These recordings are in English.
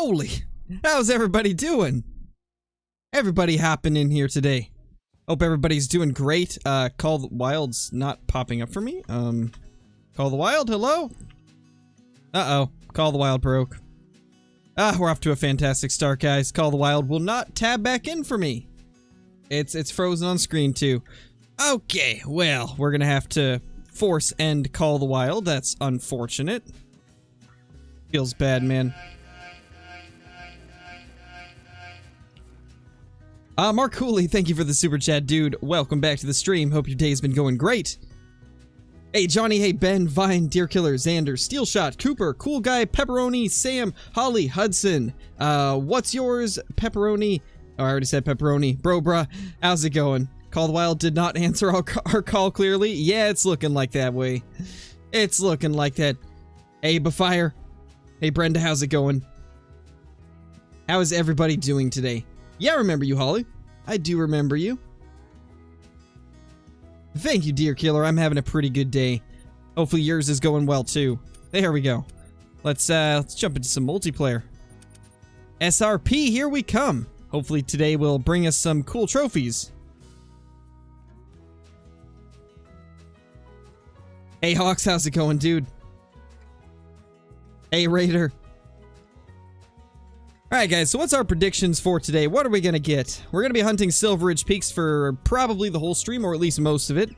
Holy, how's everybody doing? Everybody hopping in here today. Hope everybody's doing great. Call the Wild's not popping up for me. Call the Wild, hello? Uh-oh, Call the Wild broke. We're off to a fantastic start, guys. Call the Wild will not tab back in for me. It's frozen on screen, too. Okay, well, we're gonna have to force end Call the Wild. That's unfortunate. Feels bad, man. Mark Cooley, thank you for the super chat, dude. Welcome back to the stream. Hope your day's been going great. Hey, Johnny, hey, Ben, Vine, Deer Killer, Xander, Steel Shot, Cooper, Cool Guy, Pepperoni, Sam, Holly, Hudson. What's yours? Pepperoni. Oh, I already said pepperoni. Bro, bruh, how's it going? Call the Wild did not answer our call clearly. Yeah, it's looking like that way. It's looking like that. Hey, Bafire. Hey, Brenda, how's it going? How is everybody doing today? Yeah, I remember you, Holly. I do remember you. Thank you, Deer Killer. I'm having a pretty good day. Hopefully yours is going well, too. There we go. Let's jump into some multiplayer. SRP, here we come. Hopefully today will bring us some cool trophies. Hey, Hawks, how's it going, dude? Hey, Raider. Alright, guys, so what's our predictions for today? What are we gonna get? We're gonna be hunting Silver Ridge Peaks for probably the whole stream, or at least most of it.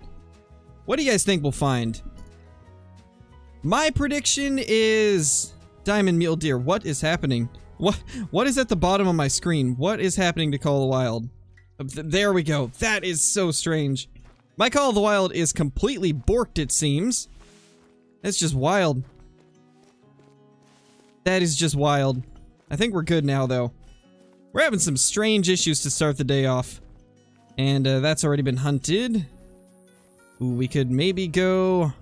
What do you guys think we'll find? My prediction is Diamond Mule Deer. What is happening? What is at the bottom of my screen? What is happening to Call of the Wild? There we go. That is so strange. My Call of the Wild is completely borked, it seems. That's just wild. That is just wild. I think we're good now, though. We're having some strange issues to start the day off. And that's already been hunted. Ooh, we could maybe go...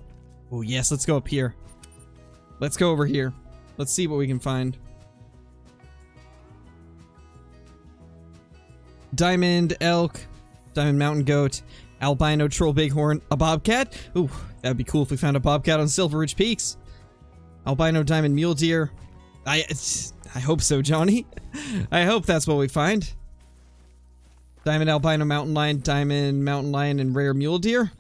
Oh, yes, let's go up here. Let's go over here. Let's see what we can find. Diamond elk, diamond mountain goat, albino troll bighorn, a bobcat. Ooh, that'd be cool if we found a bobcat on Silver Ridge Peaks. Albino diamond mule deer. I hope so, Johnny. I hope that's what we find. Diamond albino mountain lion, diamond mountain lion, and rare mule deer.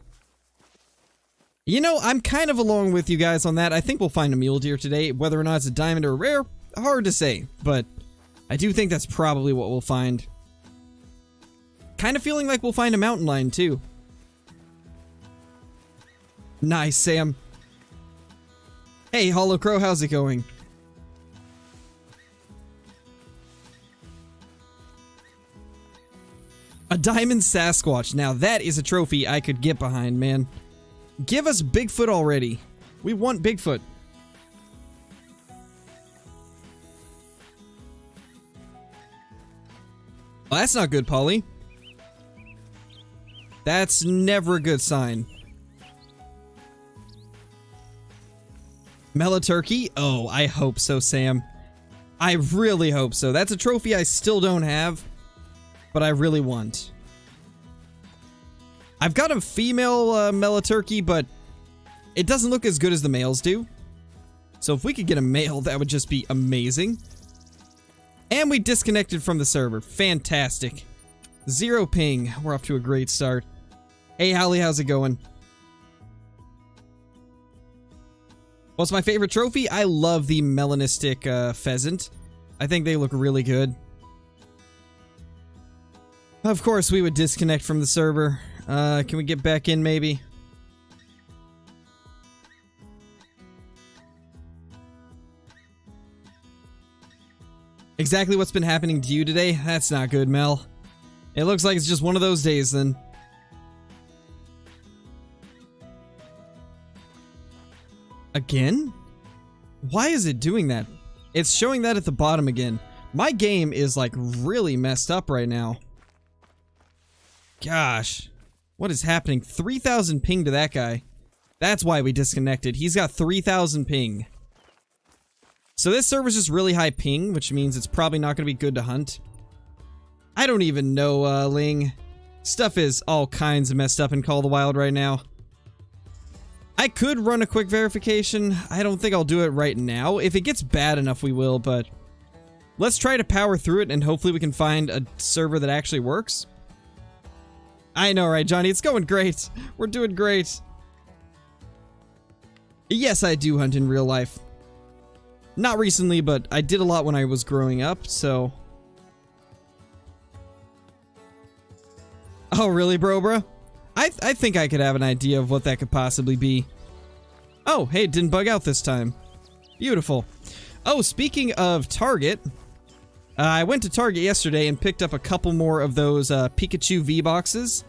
You know, I'm kind of along with you guys on that. I think we'll find a mule deer today. Whether or not it's a diamond or a rare, hard to say. But I do think that's probably what we'll find. Kind of feeling like we'll find a mountain lion, too. Nice, Sam. Hey, Hollow Crow, how's it going? A diamond Sasquatch. Now that is a trophy I could get behind, man. Give us Bigfoot already. We want Bigfoot. Well, that's not good, Polly. That's never a good sign. Meliturkey? Oh, I hope so, Sam. I really hope so. That's a trophy I still don't have, but I really want. I've got a female Meliturkey, but it doesn't look as good as the males do. So if we could get a male, that would just be amazing. And we disconnected from the server. Fantastic. 0 ping. We're off to a great start. Hey, Holly, how's it going? What's my favorite trophy? I love the melanistic pheasant. I think they look really good. Of course, we would disconnect from the server. Can we get back in, maybe? Exactly what's been happening to you today? That's not good, Mel. It looks like it's just one of those days, then. Again? Why is it doing that? It's showing that at the bottom again. My game is, like, really messed up right now. Gosh. What is happening? 3,000 ping to that guy. That's why we disconnected. He's got 3,000 ping. So this server's just really high ping, which means it's probably not going to be good to hunt. I don't even know, Ling. Stuff is all kinds of messed up in Call of the Wild right now. I could run a quick verification. I don't think I'll do it right now. If it gets bad enough, we will, but let's try to power through it and hopefully we can find a server that actually works. I know, right, Johnny? It's going great. We're doing great. Yes, I do hunt in real life. Not recently, but I did a lot when I was growing up, so... Oh, really, bro? I think I could have an idea of what that could possibly be. Oh, hey, it didn't bug out this time. Beautiful. Oh, speaking of Target, I went to Target yesterday and picked up a couple more of those Pikachu V-Boxes.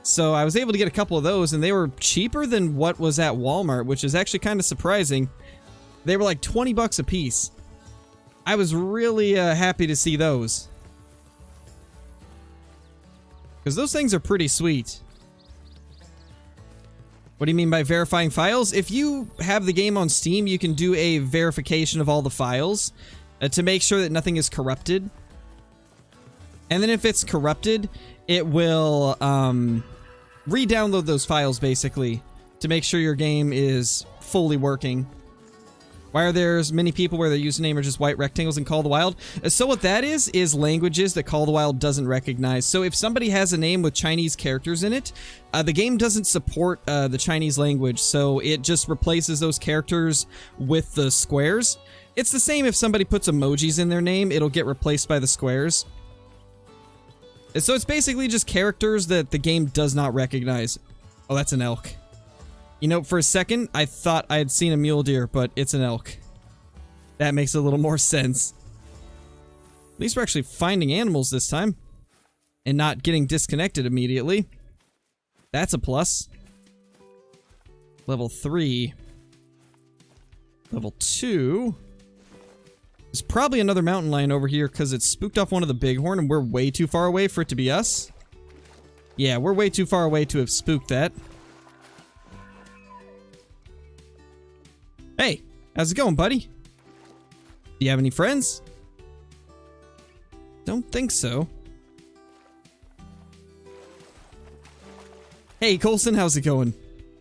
So I was able to get a couple of those, and they were cheaper than what was at Walmart, which is actually kind of surprising. They were like 20 bucks a piece. I was really happy to see those. Because those things are pretty sweet. What do you mean by verifying files? If you have the game on Steam, you can do a verification of all the files to make sure that nothing is corrupted. And then if it's corrupted, it will re-download those files basically to make sure your game is fully working. Why are there many people where their username are just white rectangles in Call of the Wild? So what that is languages that Call of the Wild doesn't recognize. So if somebody has a name with Chinese characters in it, the game doesn't support the Chinese language, so it just replaces those characters with the squares. It's the same if somebody puts emojis in their name, it'll get replaced by the squares. So it's basically just characters that the game does not recognize. Oh, that's an elk. You know, for a second, I thought I had seen a mule deer, but it's an elk. That makes a little more sense. At least we're actually finding animals this time. And not getting disconnected immediately. That's a plus. Level 3. Level 2. There's probably another mountain lion over here because it spooked off one of the bighorn and we're way too far away for it to be us. Yeah, we're way too far away to have spooked that. Hey, how's it going, buddy? Do you have any friends? Don't think so. Hey, Colson, how's it going?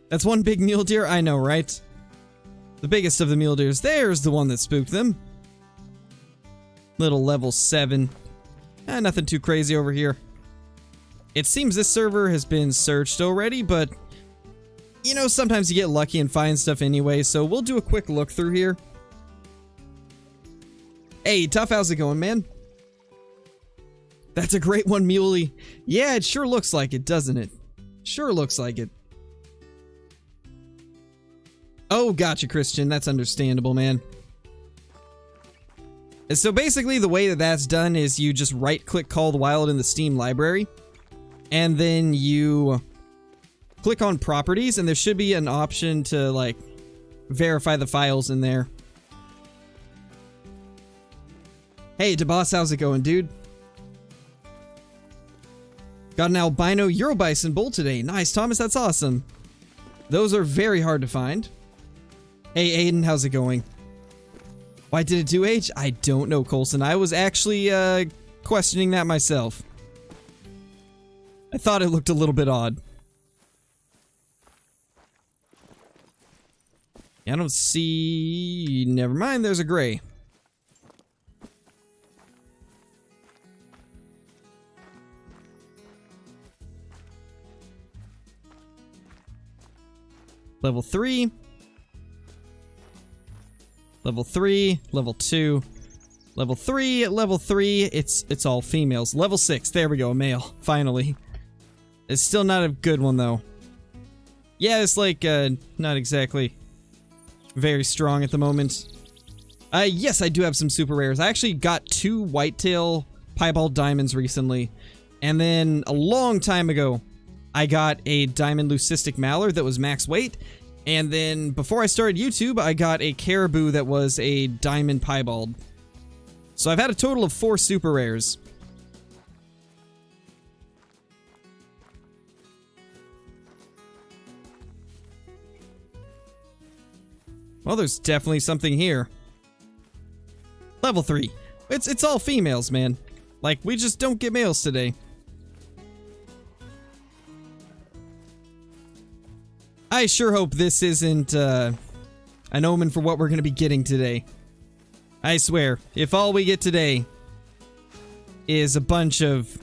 That's one big mule deer? I know, right? The biggest of the mule deers. There's the one that spooked them. Little level 7. Nothing too crazy over here. It seems this server has been searched already, but... you know, sometimes you get lucky and find stuff anyway, so we'll do a quick look through here. Hey, Tough, how's it going, man? That's a great one, Muley. Yeah, it sure looks like it, doesn't it? Sure looks like it. Oh, gotcha, Christian. That's understandable, man. So basically, the way that that's done is you just right-click Call of the Wild in the Steam library, and then you... click on properties, and there should be an option to, like, verify the files in there. Hey, DeBoss, how's it going, dude? Got an albino Eurobison bull today. Nice, Thomas, that's awesome. Those are very hard to find. Hey, Aiden, how's it going? Why did it do H? I don't know, Colson. I was actually, questioning that myself. I thought it looked a little bit odd. I don't see... never mind, there's a gray. Level 3. Level 3. Level 2. Level 3. Level 3. It's all females. Level 6. There we go, a male. Finally. It's still not a good one, though. Yeah, it's like, not exactly... very strong at the moment. Yes, I do have some super rares. I actually got 2 whitetail piebald diamonds recently. And then, a long time ago, I got a diamond leucistic mallard that was max weight. And then, before I started YouTube, I got a caribou that was a diamond piebald. So I've had a total of 4 super rares. Well, there's definitely something here. Level 3. It's all females, man. Like, we just don't get males today. I sure hope this isn't, an omen for what we're gonna be getting today. I swear, if all we get today is a bunch of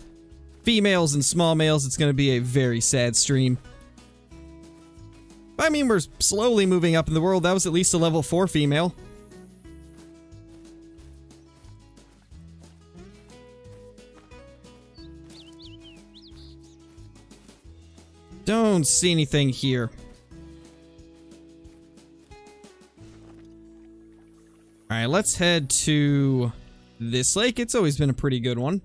females and small males, it's going to be a very sad stream. I mean, we're slowly moving up in the world. That was at least a level 4 female. Don't see anything here. Alright, let's head to this lake. It's always been a pretty good one.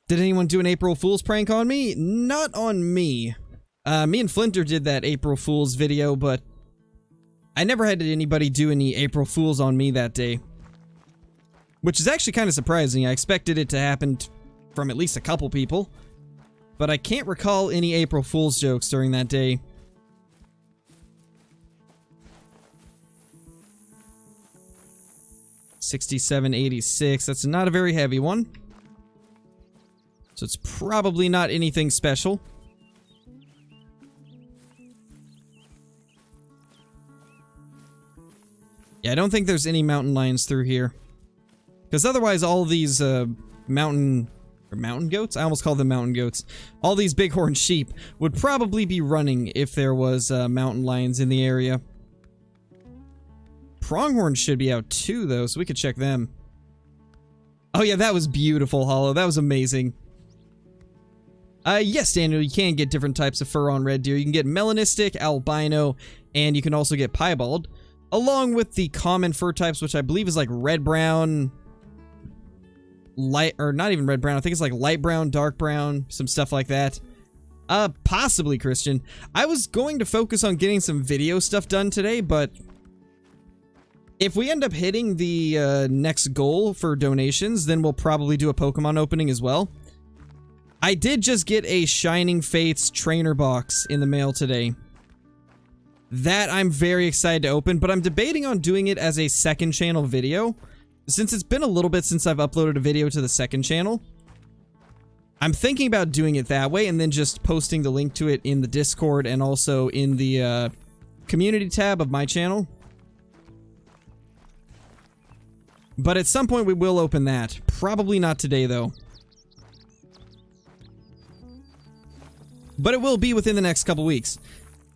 Did anyone do an April Fool's prank on me? Not on me. Me and Flinter did that April Fool's video, but I never had anybody do any April Fool's on me that day. Which is actually kind of surprising. I expected it to happen from at least a couple people. But I can't recall any April Fool's jokes during that day. $67.86. That's not a very heavy one. So it's probably not anything special. Yeah, I don't think there's any mountain lions through here. Because otherwise all these mountain goats? I almost called them mountain goats. All these bighorn sheep would probably be running if there was mountain lions in the area. Pronghorns should be out too, though, so we could check them. Oh yeah, that was beautiful, Hollow. That was amazing. Yes, Daniel, you can get different types of fur on red deer. You can get melanistic, albino, and you can also get piebald, along with the common fur types, which I believe is like red-brown, light, or not even red-brown, I think it's like light brown, dark brown, some stuff like that. Possibly, Christian. I was going to focus on getting some video stuff done today, but if we end up hitting the next goal for donations, then we'll probably do a Pokemon opening as well. I did just get a Shining Fates trainer box in the mail today. That I'm very excited to open, but I'm debating on doing it as a second channel video. Since it's been a little bit since I've uploaded a video to the second channel, I'm thinking about doing it that way and then just posting the link to it in the Discord and also in the community tab of my channel. But at some point we will open that. Probably not today, though. But it will be within the next couple weeks.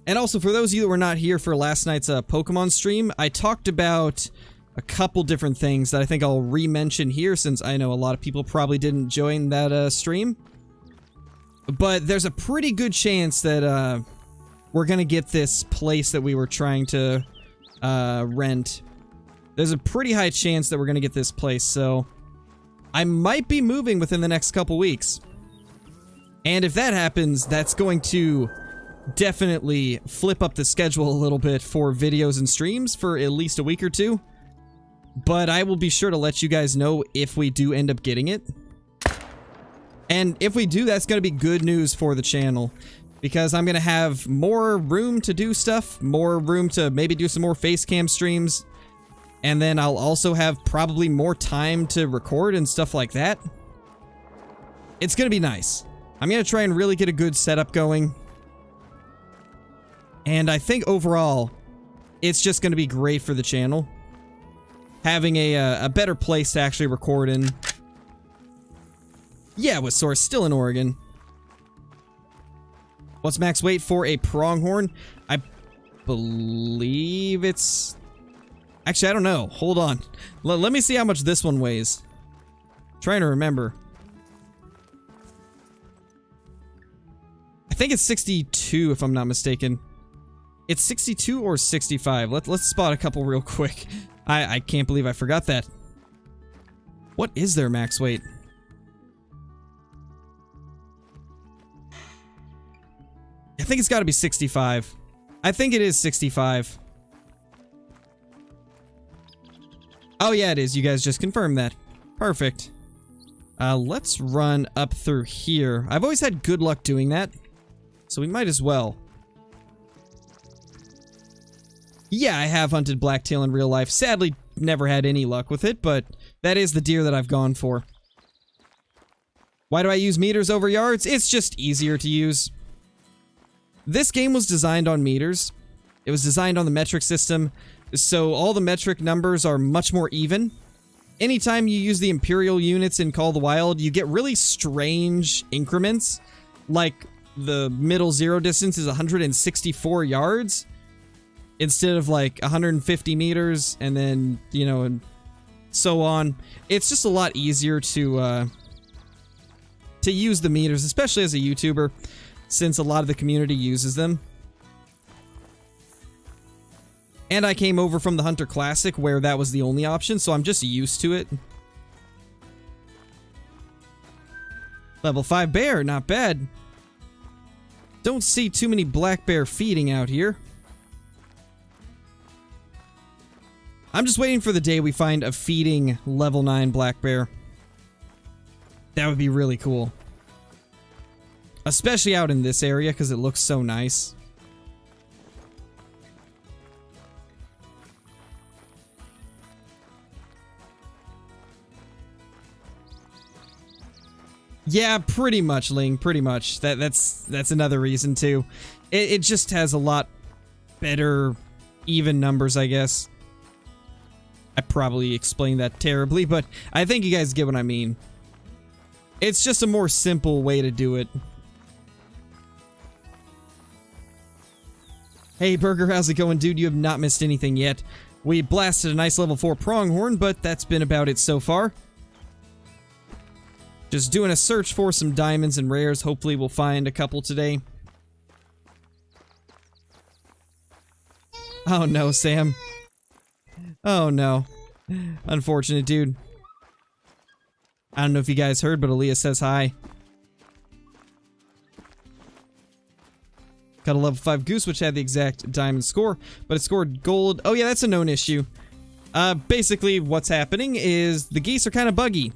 And also, for those of you that were not here for last night's Pokemon stream, I talked about a couple different things that I think I'll re-mention here, since I know a lot of people probably didn't join that stream. But there's a pretty good chance that we're gonna get this place that we were trying to rent. There's a pretty high chance that we're gonna get this place, so I might be moving within the next couple weeks. And if that happens, that's going to definitely flip up the schedule a little bit for videos and streams for at least a week or two. But I will be sure to let you guys know if we do end up getting it. And if we do, that's going to be good news for the channel, because I'm going to have more room to do stuff, more room to maybe do some more face cam streams, and then I'll also have probably more time to record and stuff like that. It's going to be nice. I'm going to try and really get a good setup going. And I think overall, it's just going to be great for the channel. Having a better place to actually record in. Yeah, with Source, still in Oregon. What's max weight for a pronghorn? I believe it's... Actually, I don't know. Hold on. Let me see how much this one weighs. Trying to remember. I think it's 62, if I'm not mistaken. It's 62 or 65. Let's spot a couple real quick. I can't believe I forgot that. What is their max weight? I think it's got to be 65. I think it is 65. Oh yeah, it is. You guys just confirmed that. Perfect. Let's run up through here. I've always had good luck doing that, so we might as well. Yeah, I have hunted blacktail in real life. Sadly, never had any luck with it, but that is the deer that I've gone for. Why do I use meters over yards? It's just easier to use. This game was designed on meters. It was designed on the metric system. so all the metric numbers are much more even. Anytime you use the Imperial units in Call of the Wild, you get really strange increments. Like, the middle zero distance is 164 yards instead of like 150 meters, and then, you know, and so on. It's just a lot easier to use the meters, especially as a YouTuber, since a lot of the community uses them. And I came over from the Hunter Classic where that was the only option, so I'm just used to it. Level 5 bear, not bad. Don't see too many black bear feeding out here. I'm just waiting for the day we find a feeding level 9 black bear. That would be really cool. Especially out in this area, because it looks so nice. Yeah, pretty much, Ling. Pretty much. That's another reason too. It just has a lot better even numbers, I guess. I probably explained that terribly, but I think you guys get what I mean. It's just a more simple way to do it. Hey, Burger, how's it going, dude? You have not missed anything yet. We blasted a nice level 4 pronghorn, but that's been about it so far. Just doing a search for some diamonds and rares. Hopefully we'll find a couple today. Oh no, Sam. Oh no. Unfortunate, dude. I don't know if you guys heard, but Aaliyah says hi. Got a level 5 goose, which had the exact diamond score, but it scored gold. Oh yeah, that's a known issue. Basically, what's happening is the geese are kind of buggy.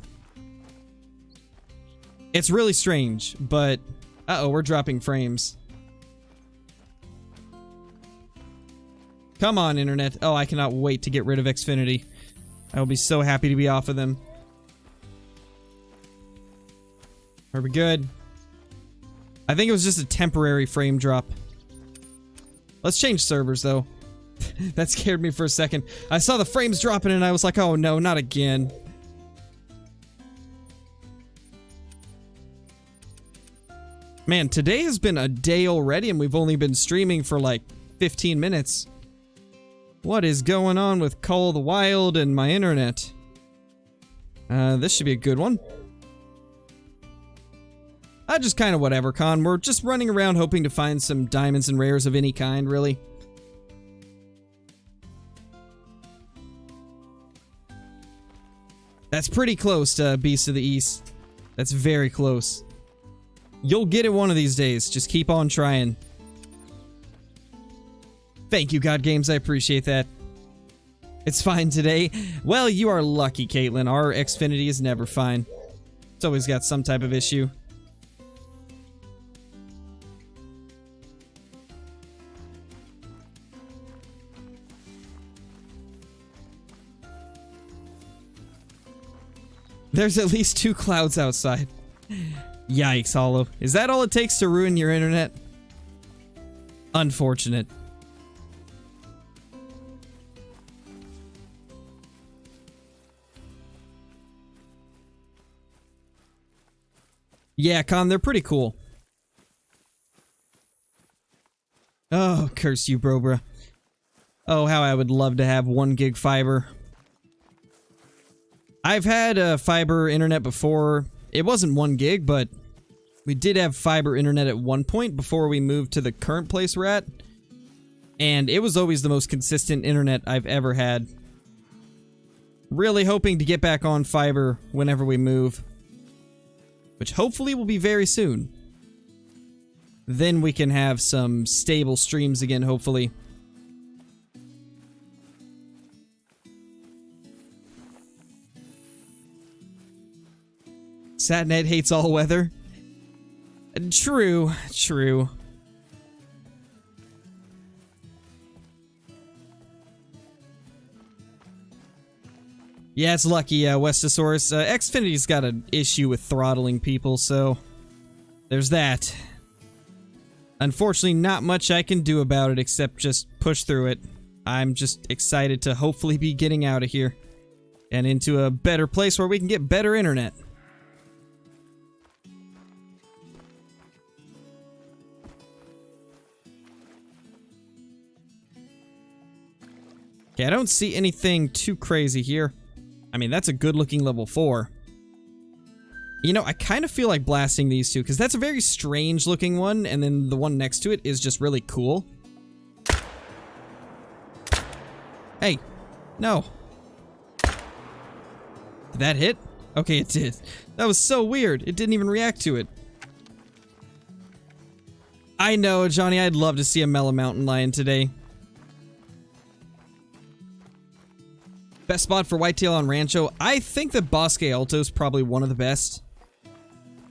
It's really strange, but... Uh-oh, we're dropping frames. Come on, internet. Oh, I cannot wait to get rid of Xfinity. I will be so happy to be off of them. Are we good? I think it was just a temporary frame drop. Let's change servers, though. That scared me for a second. I saw the frames dropping and I was like, oh no, not again. Man, today has been a day already and we've only been streaming for like 15 minutes. What is going on with Call of the Wild and my internet? This should be a good one. Just kind of whatever, Con. We're just running around hoping to find some diamonds and rares of any kind, really. That's pretty close to Beast of the East. That's very close. You'll get it one of these days. Just keep on trying. Thank you, God Games. I appreciate that. It's fine today. Well, you are lucky, Caitlin. Our Xfinity is never fine. It's always got some type of issue. There's at least 2 clouds outside. Yikes, Hollow. Is that all it takes to ruin your internet? Unfortunate. Yeah, Con, they're pretty cool. Oh, curse you, Brobra. Oh, how I would love to have 1 gig fiber. I've had fiber internet before. It wasn't 1 gig, but we did have fiber internet at one point before we moved to the current place we're at. And it was always the most consistent internet I've ever had. Really hoping to get back on fiber whenever we move. Which hopefully will be very soon. Then we can have some stable streams again, hopefully. Satnet hates all weather. True, true. Yeah, it's lucky, Westosaurus. Xfinity's got an issue with throttling people, so there's that. Unfortunately, not much I can do about it except just push through it. I'm just excited to hopefully be getting out of here and into a better place where we can get better internet. Okay, I don't see anything too crazy here. I mean, that's a good-looking level 4. You know, I kind of feel like blasting these two, because that's a very strange-looking one, and then the one next to it is just really cool. Hey, no. Did that hit? Okay, it did. That was so weird. It didn't even react to it. I know, Johnny, I'd love to see a mellow mountain lion today. Best spot for whitetail on Rancho? I think that Bosque Alto is probably one of the best.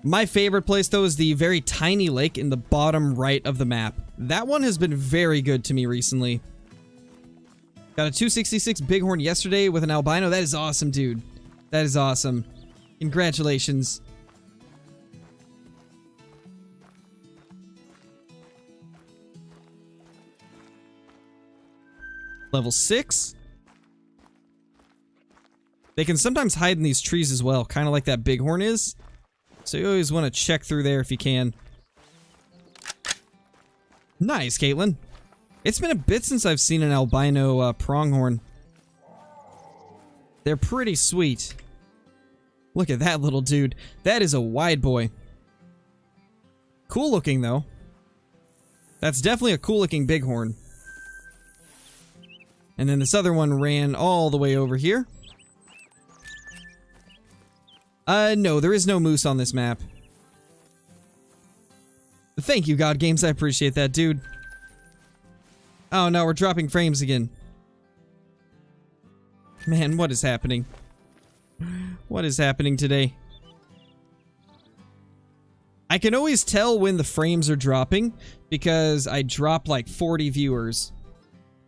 My favorite place, though, is the very tiny lake in the bottom right of the map. That one has been very good to me recently. Got a 266 bighorn yesterday with an albino. That is awesome, dude. That is awesome. Congratulations. Level 6. They can sometimes hide in these trees as well, kind of like that bighorn is. So you always want to check through there if you can. Nice, Caitlin. It's been a bit since I've seen an albino pronghorn. They're pretty sweet. Look at that little dude. That is a wide boy. Cool looking, though. That's definitely a cool looking bighorn. And then this other one ran all the way over here. No, there is no moose on this map. Thank you, God Games. I appreciate that, dude. Oh no, we're dropping frames again. Man, what is happening? What is happening today? I can always tell when the frames are dropping because I drop like 40 viewers.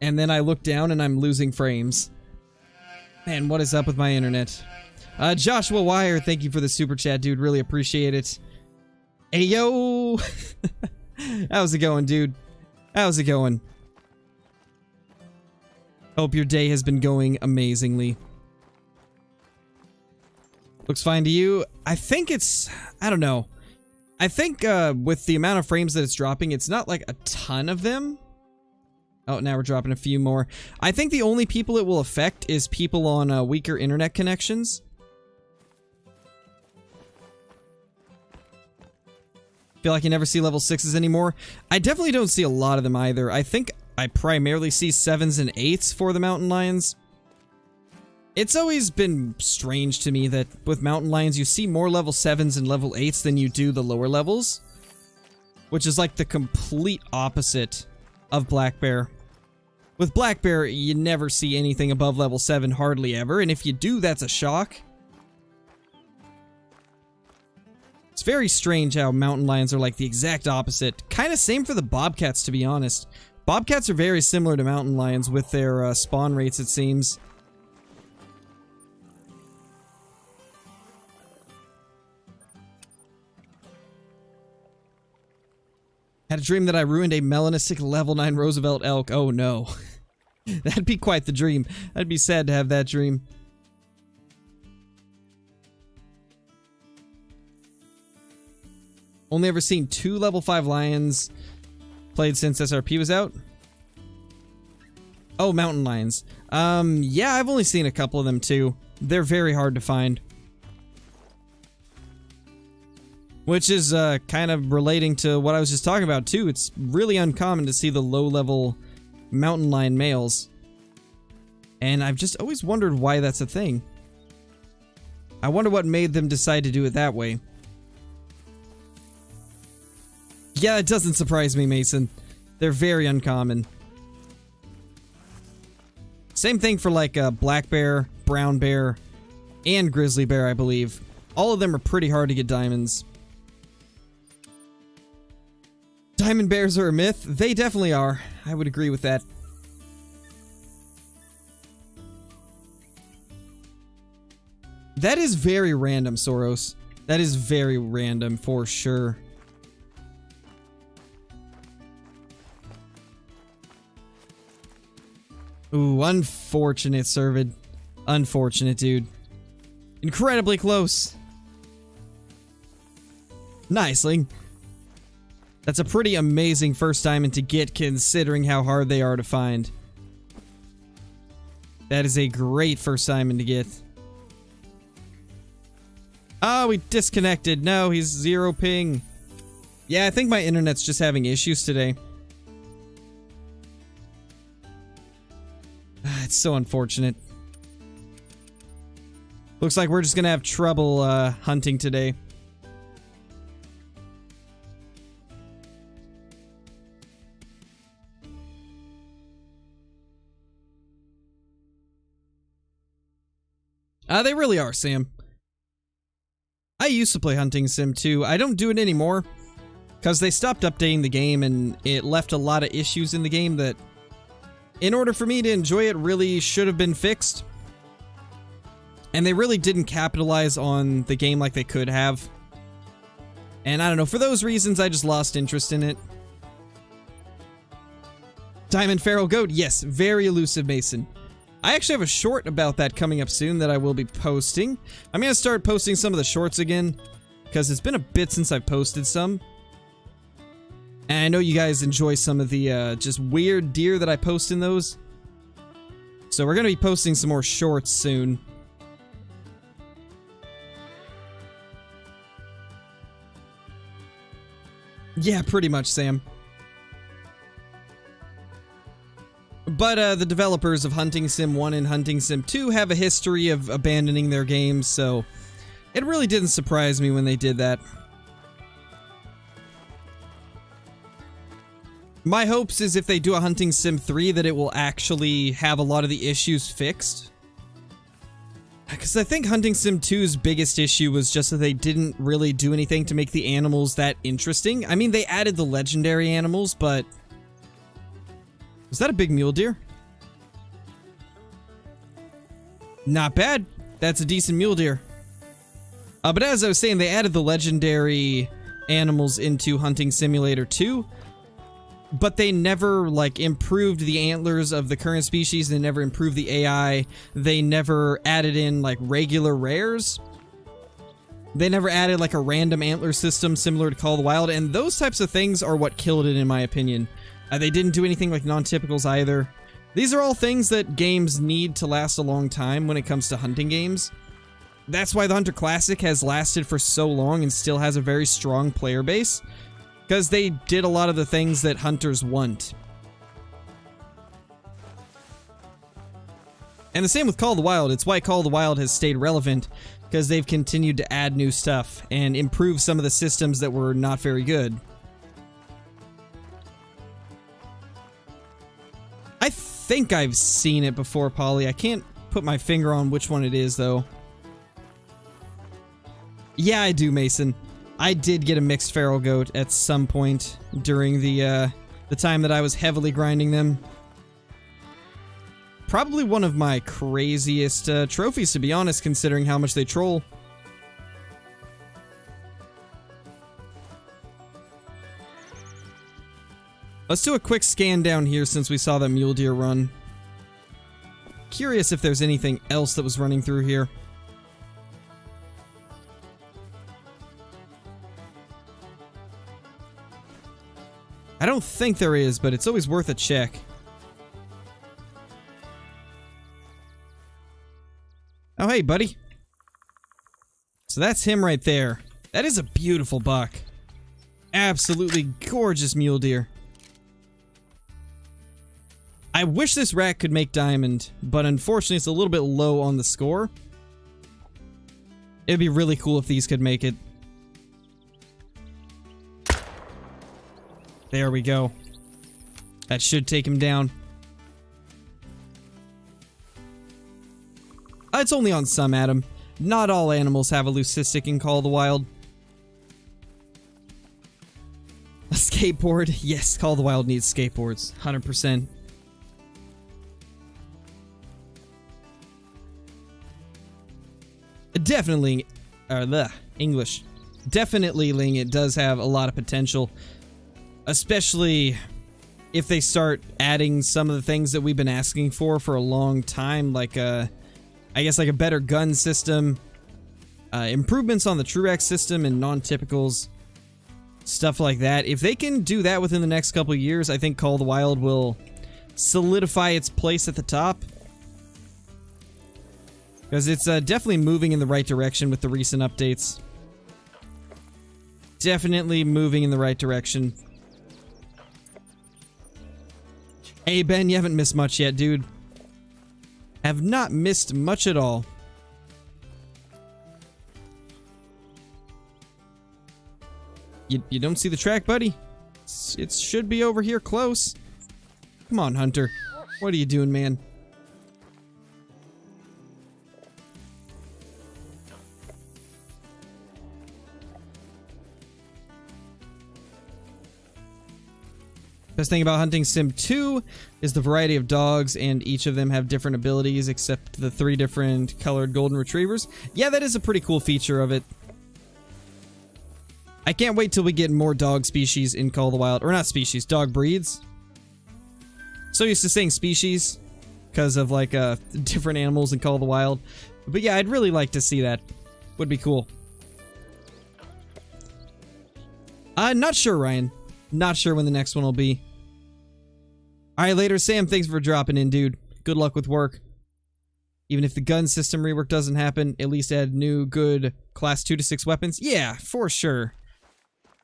And then I look down and I'm losing frames. Man, what is up with my internet? Joshua Wire, thank you for the super chat, dude. Really appreciate it. Hey, yo! How's it going, dude? How's it going? Hope your day has been going amazingly. Looks fine to you? I think it's... I don't know. I think with the amount of frames that it's dropping, it's not like a ton of them. Oh, now we're dropping a few more. I think the only people it will affect is people on weaker internet connections. Feel like you never see level 6s anymore. I definitely don't see a lot of them either. I think I primarily see 7s and 8s for the mountain lions. It's always been strange to me that with mountain lions you see more level 7s and level 8s than you do the lower levels. Which is like the complete opposite of black bear. With black bear, you never see anything above level 7, hardly ever, and if you do, that's a shock. It's very strange how mountain lions are like the exact opposite. Kind of same for the bobcats, to be honest. Bobcats are very similar to mountain lions with their spawn rates, it seems. Had a dream that I ruined a melanistic level 9 Roosevelt elk. Oh no. That'd be quite the dream. I'd be sad to have that dream. Only ever seen 2 level 5 lions played since SRP was out. Oh, mountain lions. Yeah, I've only seen a couple of them too. They're very hard to find. Which is kind of relating to what I was just talking about too. It's really uncommon to see the low-level mountain lion males. And I've just always wondered why that's a thing. I wonder what made them decide to do it that way. Yeah, it doesn't surprise me, Mason. They're very uncommon. Same thing for like black bear, brown bear, and grizzly bear, I believe. All of them are pretty hard to get diamonds. Diamond bears are a myth? They definitely are. I would agree with that. That is very random, Soros. That is very random, for sure. Ooh, unfortunate, Servid. Unfortunate, dude. Incredibly close. Nice, Ling. That's a pretty amazing first diamond to get, considering how hard they are to find. That is a great first diamond to get. Oh, we disconnected. No, he's 0 ping. Yeah, I think my internet's just having issues today. It's so unfortunate. Looks like we're just gonna have trouble hunting today. They really are, Sam. I used to play Hunting Sim too. I don't do it anymore because they stopped updating the game and it left a lot of issues in the game that, in order for me to enjoy it, really should have been fixed. And they really didn't capitalize on the game like they could have. And I don't know, for those reasons, I just lost interest in it. Diamond Feral Goat, yes, very elusive, Mason. I actually have a short about that coming up soon that I will be posting. I'm going to start posting some of the shorts again, because it's been a bit since I've posted some. And I know you guys enjoy some of the just weird deer that I post in those. So we're going to be posting some more shorts soon. Yeah, pretty much, Sam. But the developers of Hunting Sim 1 and Hunting Sim 2 have a history of abandoning their games, so it really didn't surprise me when they did that. My hopes is if they do a Hunting Sim 3 that it will actually have a lot of the issues fixed. Because I think Hunting Sim 2's biggest issue was just that they didn't really do anything to make the animals that interesting. I mean, they added the legendary animals, but... Was that a big mule deer? Not bad. That's a decent mule deer. But as I was saying, they added the legendary animals into Hunting Simulator 2. But they never, like, improved the antlers of the current species. They never improved the AI. They never added in, like, regular rares. They never added, like, a random antler system similar to Call of the Wild. And those types of things are what killed it, in my opinion. They didn't do anything like non-typicals either. These are all things that games need to last a long time when it comes to hunting games. That's why the Hunter Classic has lasted for so long and still has a very strong player base. Because they did a lot of the things that hunters want. And the same with Call of the Wild. It's why Call of the Wild has stayed relevant. Because they've continued to add new stuff and improve some of the systems that were not very good. I think I've seen it before, Polly. I can't put my finger on which one it is, though. Yeah, I do, Mason. I did get a mixed feral goat at some point during the time that I was heavily grinding them. Probably one of my craziest trophies, to be honest, considering how much they troll. Let's do a quick scan down here since we saw that mule deer run. Curious if there's anything else that was running through here. I don't think there is, but it's always worth a check. Oh, hey, buddy. So that's him right there. That is a beautiful buck. Absolutely gorgeous mule deer. I wish this rack could make diamond, but unfortunately it's a little bit low on the score. It'd be really cool if these could make it. There we go. That should take him down. It's only on some, Adam. Not all animals have a leucistic in Call of the Wild. A skateboard? Yes, Call of the Wild needs skateboards. 100%. Definitely, English. Definitely, Ling, it does have a lot of potential. Especially if they start adding some of the things that we've been asking for a long time, like I guess like a better gun system, improvements on the TrueX system and non-typicals, stuff like that. If they can do that within the next couple of years, I think Call of the Wild will solidify its place at the top. Because it's definitely moving in the right direction with the recent updates. Definitely moving in the right direction. Hey Ben, you haven't missed much yet, dude. Have not missed much at all. You don't see the track, buddy? It should be over here close. Come on, Hunter. What are you doing, man? Best thing about Hunting Sim 2 is the variety of dogs, and each of them have different abilities except the 3 different colored golden retrievers. Yeah, that is a pretty cool feature of it. I can't wait till we get more dog species in Call of the Wild. Or not species, dog breeds. So used to saying species because of like different animals in Call of the Wild. But yeah, I'd really like to see that. Would be cool. Not sure, Ryan. Not sure when the next one will be. Alright, later, Sam. Thanks for dropping in, dude. Good luck with work. Even if the gun system rework doesn't happen, at least add new, good class 2 to 6 weapons. Yeah, for sure.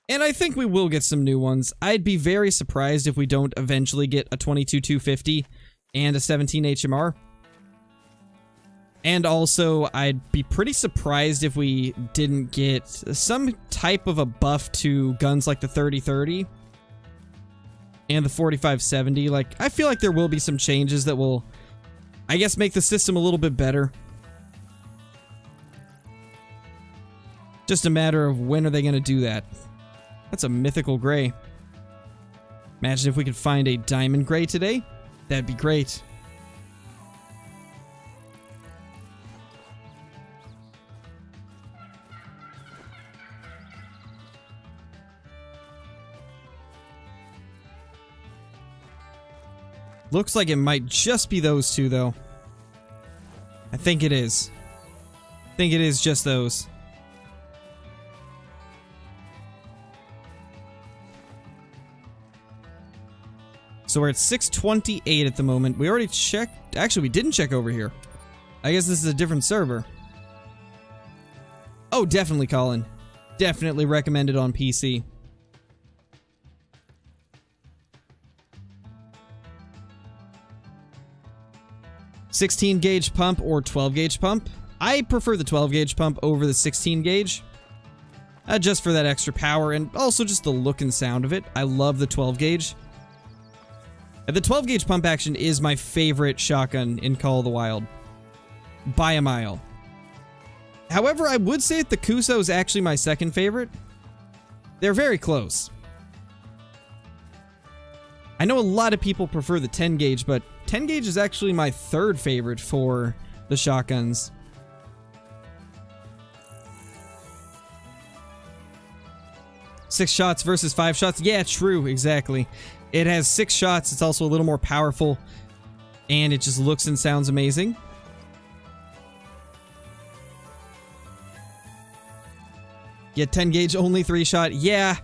And I think we will get some new ones. I'd be very surprised if we don't eventually get a 22-250 and a 17 HMR. And also, I'd be pretty surprised if we didn't get some type of a buff to guns like the 30-30 and the 45-70. Like, I feel like there will be some changes that will, I guess, make the system a little bit better. Just a matter of when are they going to do that. That's a mythical gray. Imagine if we could find a diamond gray today. That'd be great. Looks like it might just be those two, though. I think it is. I think it is just those. So we're at 628 at the moment. We already checked. Actually, we didn't check over here. I guess this is a different server. Oh, definitely, Colin. Definitely recommended on PC. .16 gauge pump or 12 gauge pump. I prefer the 12 gauge pump over the 16 gauge. Just for that extra power and also just the look and sound of it. I love the 12 gauge. The 12 gauge pump action is my favorite shotgun in Call of the Wild. By a mile. However, I would say that the Kuso is actually my second favorite. They're very close. I know a lot of people prefer the 10 gauge, but 10 gauge is actually my third favorite for the shotguns. Six shots versus 5 shots. Yeah, true, exactly. It has 6 shots. It's also a little more powerful, and it just looks and sounds amazing. Yeah, 10 gauge only 3 shot. Yeah,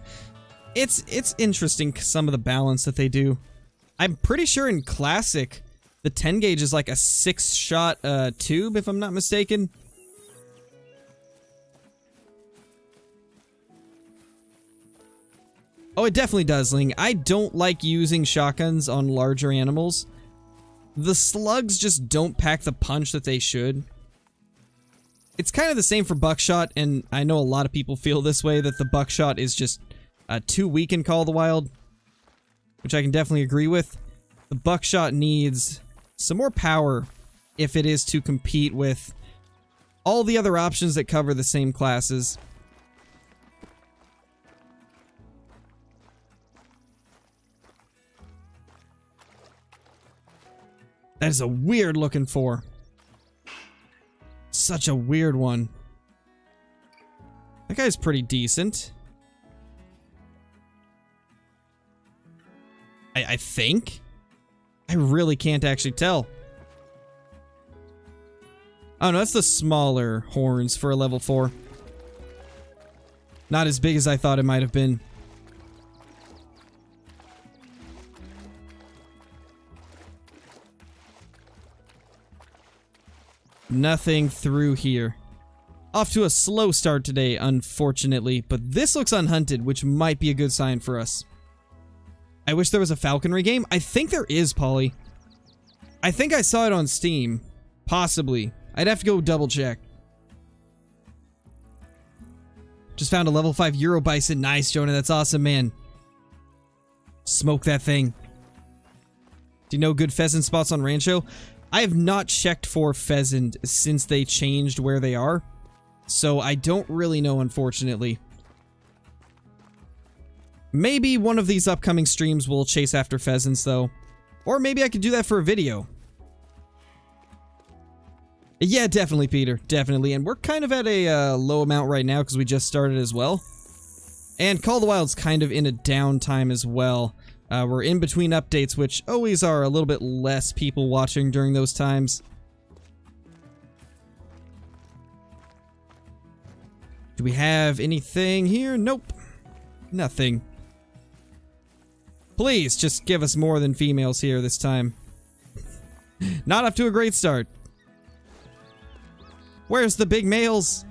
it's interesting, some of the balance that they do. I'm pretty sure in Classic, the 10 gauge is like a 6 shot tube, if I'm not mistaken. Oh, it definitely does, Ling. I don't like using shotguns on larger animals. The slugs just don't pack the punch that they should. It's kind of the same for buckshot, and I know a lot of people feel this way, that the buckshot is just too weak in Call of the Wild, which I can definitely agree with. The buckshot needs some more power if it is to compete with all the other options that cover the same classes. That is a weird looking 4. Such a weird one. That guy's pretty decent. I think? I really can't actually tell. Oh no, that's the smaller horns for a level 4. Not as big as I thought it might have been. Nothing through here. Off to a slow start today, unfortunately, but this looks unhunted, which might be a good sign for us. I wish there was a falconry game. I think there is, Polly. I think I saw it on Steam. Possibly. I'd have to go double check. Just found a level 5 Euro Bison. Nice, Jonah. That's awesome, man. Smoke that thing. Do you know good pheasant spots on Rancho? I have not checked for pheasant since they changed where they are. So I don't really know, unfortunately. Maybe one of these upcoming streams will chase after pheasants, though. Or maybe I could do that for a video. Yeah, definitely, Peter. Definitely. And we're kind of at a low amount right now because we just started as well. And Call of the Wild's kind of in a downtime as well. We're in between updates, which always are a little bit less people watching during those times. Do we have anything here? Nope. Nothing. Please, just give us more than females here this time. Not off to a great start. Where's the big males?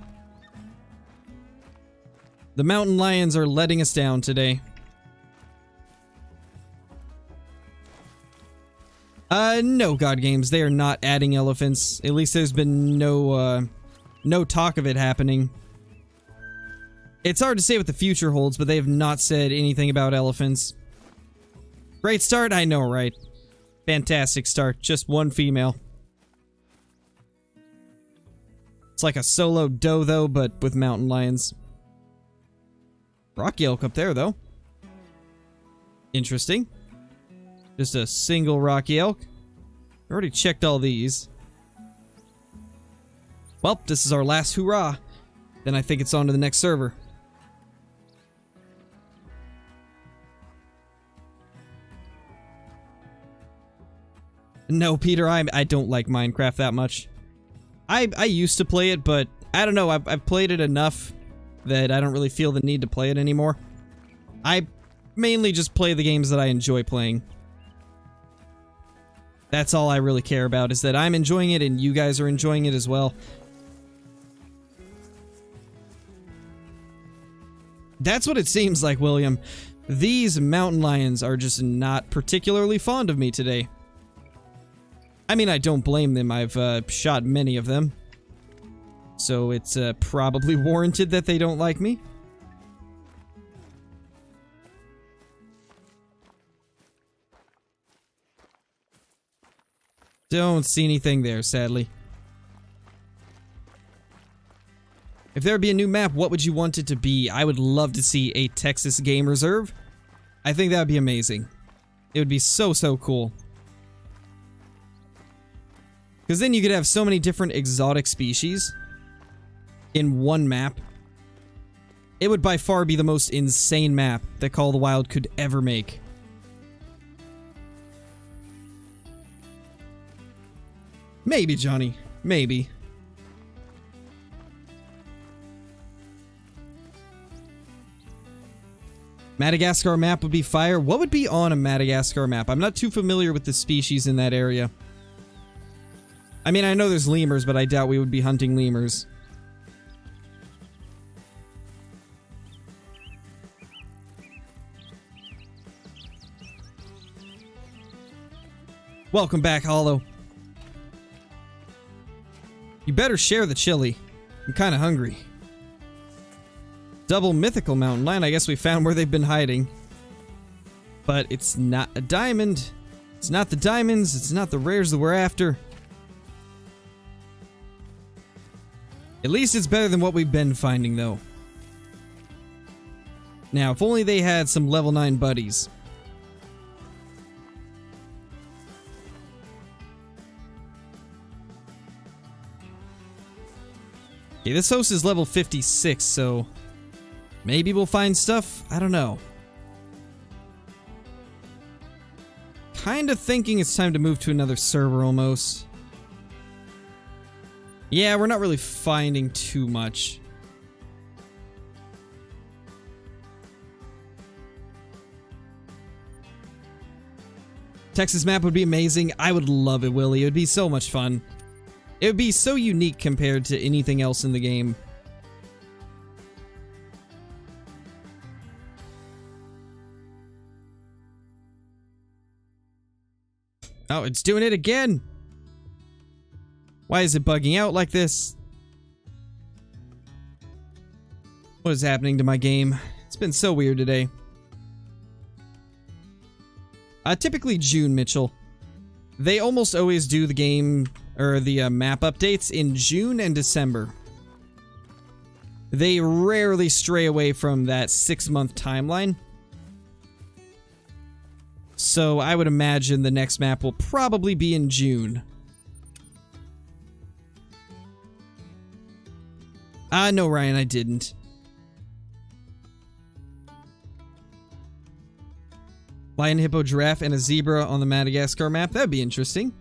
The mountain lions are letting us down today. No, God Games. They are not adding elephants. At least there's been no talk of it happening. It's hard to say what the future holds, but they have not said anything about elephants. Great start, I know, right? Fantastic start. Just one female. It's like a solo doe, though, but with mountain lions. Rocky elk up there, though. Interesting. Just a single rocky elk. I already checked all these. Well, this is our last hurrah. Then I think it's on to the next server. No, Peter, I don't like Minecraft that much. I used to play it, but I don't know, I've played it enough that I don't really feel the need to play it anymore. I mainly just play the games that I enjoy playing. That's all I really care about, is that I'm enjoying it and you guys are enjoying it as well. That's what it seems like, William. These mountain lions are just not particularly fond of me today. I mean, I don't blame them. I've shot many of them. So it's probably warranted that they don't like me. Don't see anything there, sadly. If there be a new map, what would you want it to be? I would love to see a Texas game reserve. I think that would be amazing. It would be so, so cool. Because then you could have so many different exotic species in one map. It would by far be the most insane map that Call of the Wild could ever make. Maybe, Johnny. Maybe. Madagascar map would be fire. What would be on a Madagascar map? I'm not too familiar with the species in that area. I mean, I know there's lemurs, but I doubt we would be hunting lemurs. Welcome back, Hollow. You better share the chili. I'm kind of hungry. Double mythical mountain lion. I guess we found where they've been hiding. But it's not a diamond. It's not the diamonds. It's not the rares that we're after. At least it's better than what we've been finding, though. Now, if only they had some level 9 buddies. Okay, this host is level 56, so maybe we'll find stuff? I don't know. Kind of thinking it's time to move to another server almost. Yeah, we're not really finding too much. Texas map would be amazing. I would love it, Willie. It would be so much fun. It would be so unique compared to anything else in the game. Oh, it's doing it again! Why is it bugging out like this? What is happening to my game? It's been so weird today. Typically June, Mitchell. They almost always do the game, or the map updates in June and December. They rarely stray away from that 6-month timeline. So I would imagine the next map will probably be in June. No, Ryan, I didn't. Lion, hippo, giraffe, and a zebra on the Madagascar map. That'd be interesting.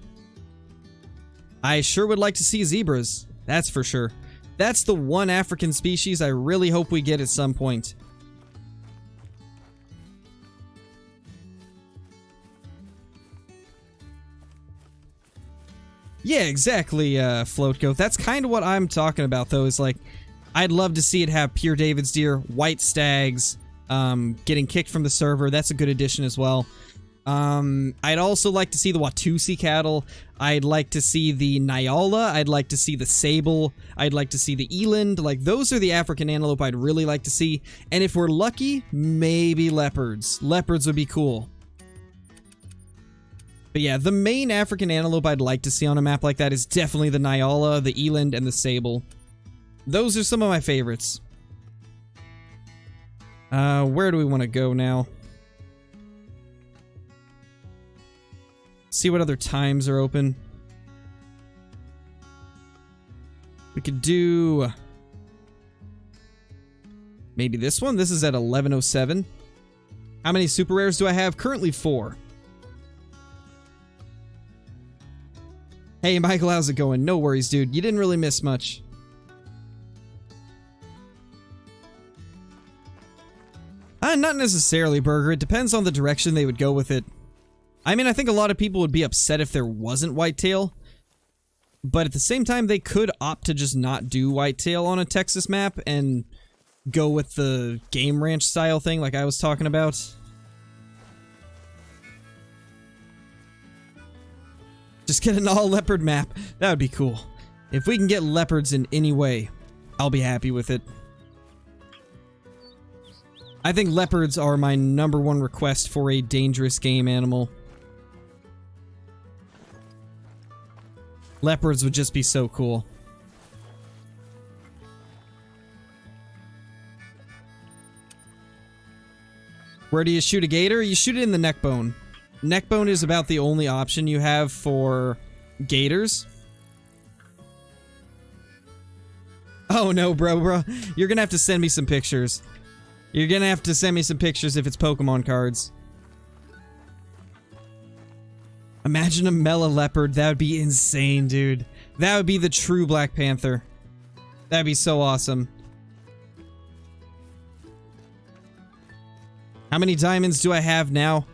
I sure would like to see zebras. That's for sure. That's the one African species I really hope we get at some point. Yeah, exactly, Floatgoat. That's kind of what I'm talking about, though, is like, I'd love to see it have pure David's deer, white stags, getting kicked from the server. That's a good addition as well. I'd also like to see the Watusi cattle. I'd like to see the Nyala. I'd like to see the sable. I'd like to see the eland. Like, those are the African antelope I'd really like to see. And if we're lucky, maybe leopards. Leopards would be cool. But yeah, the main African antelope I'd like to see on a map like that is definitely the Nyala, the eland, and the sable. Those are some of my favorites. Where do we want to go now? See what other times are open. We could do maybe this one. This is at 11:07. How many super rares do I have? Currently 4. Hey, Michael, how's it going? No worries, dude. You didn't really miss much. Not necessarily, Burger. It depends on the direction they would go with it. I mean, I think a lot of people would be upset if there wasn't whitetail. But at the same time, they could opt to just not do whitetail on a Texas map and go with the game ranch style thing like I was talking about. Just get an all-leopard map. That would be cool. If we can get leopards in any way, I'll be happy with it. I think leopards are my #1 request for a dangerous game animal. Leopards would just be so cool. Where do you shoot a gator? You shoot it in the neck bone. Neck bone is about the only option you have for gators. Oh no, bro. You're gonna have to send me some pictures. You're gonna have to send me some pictures if it's Pokemon cards. Imagine a Mela leopard. That would be insane, dude. That would be the true Black Panther. That'd be so awesome. How many diamonds do I have now?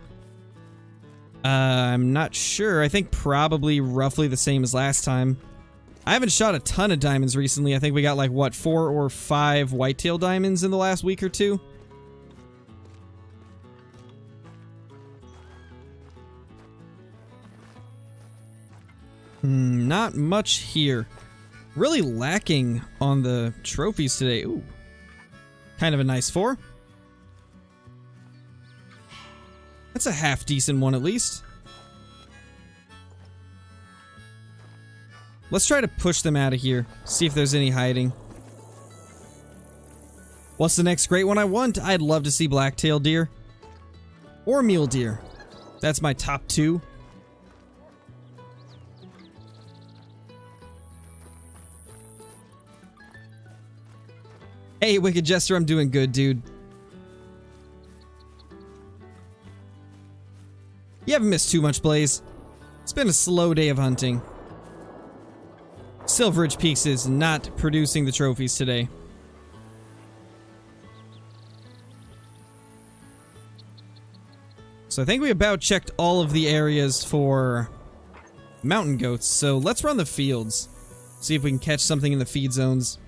I'm not sure. I think probably roughly the same as last time. I haven't shot a ton of diamonds recently. I think we got like, what, 4 or 5 whitetail diamonds in the last week or two? Not much here. Really lacking on the trophies today. Ooh. Kind of a nice 4. That's a half-decent one, at least. Let's try to push them out of here. See if there's any hiding. What's the next great one I want? I'd love to see black-tailed deer. Or mule deer. That's my top 2. Hey, Wicked Jester, I'm doing good, dude. You haven't missed too much, Blaze. It's been a slow day of hunting. Silveridge Peaks is not producing the trophies today. So I think we about checked all of the areas for mountain goats, so let's run the fields. See if we can catch something in the feed zones.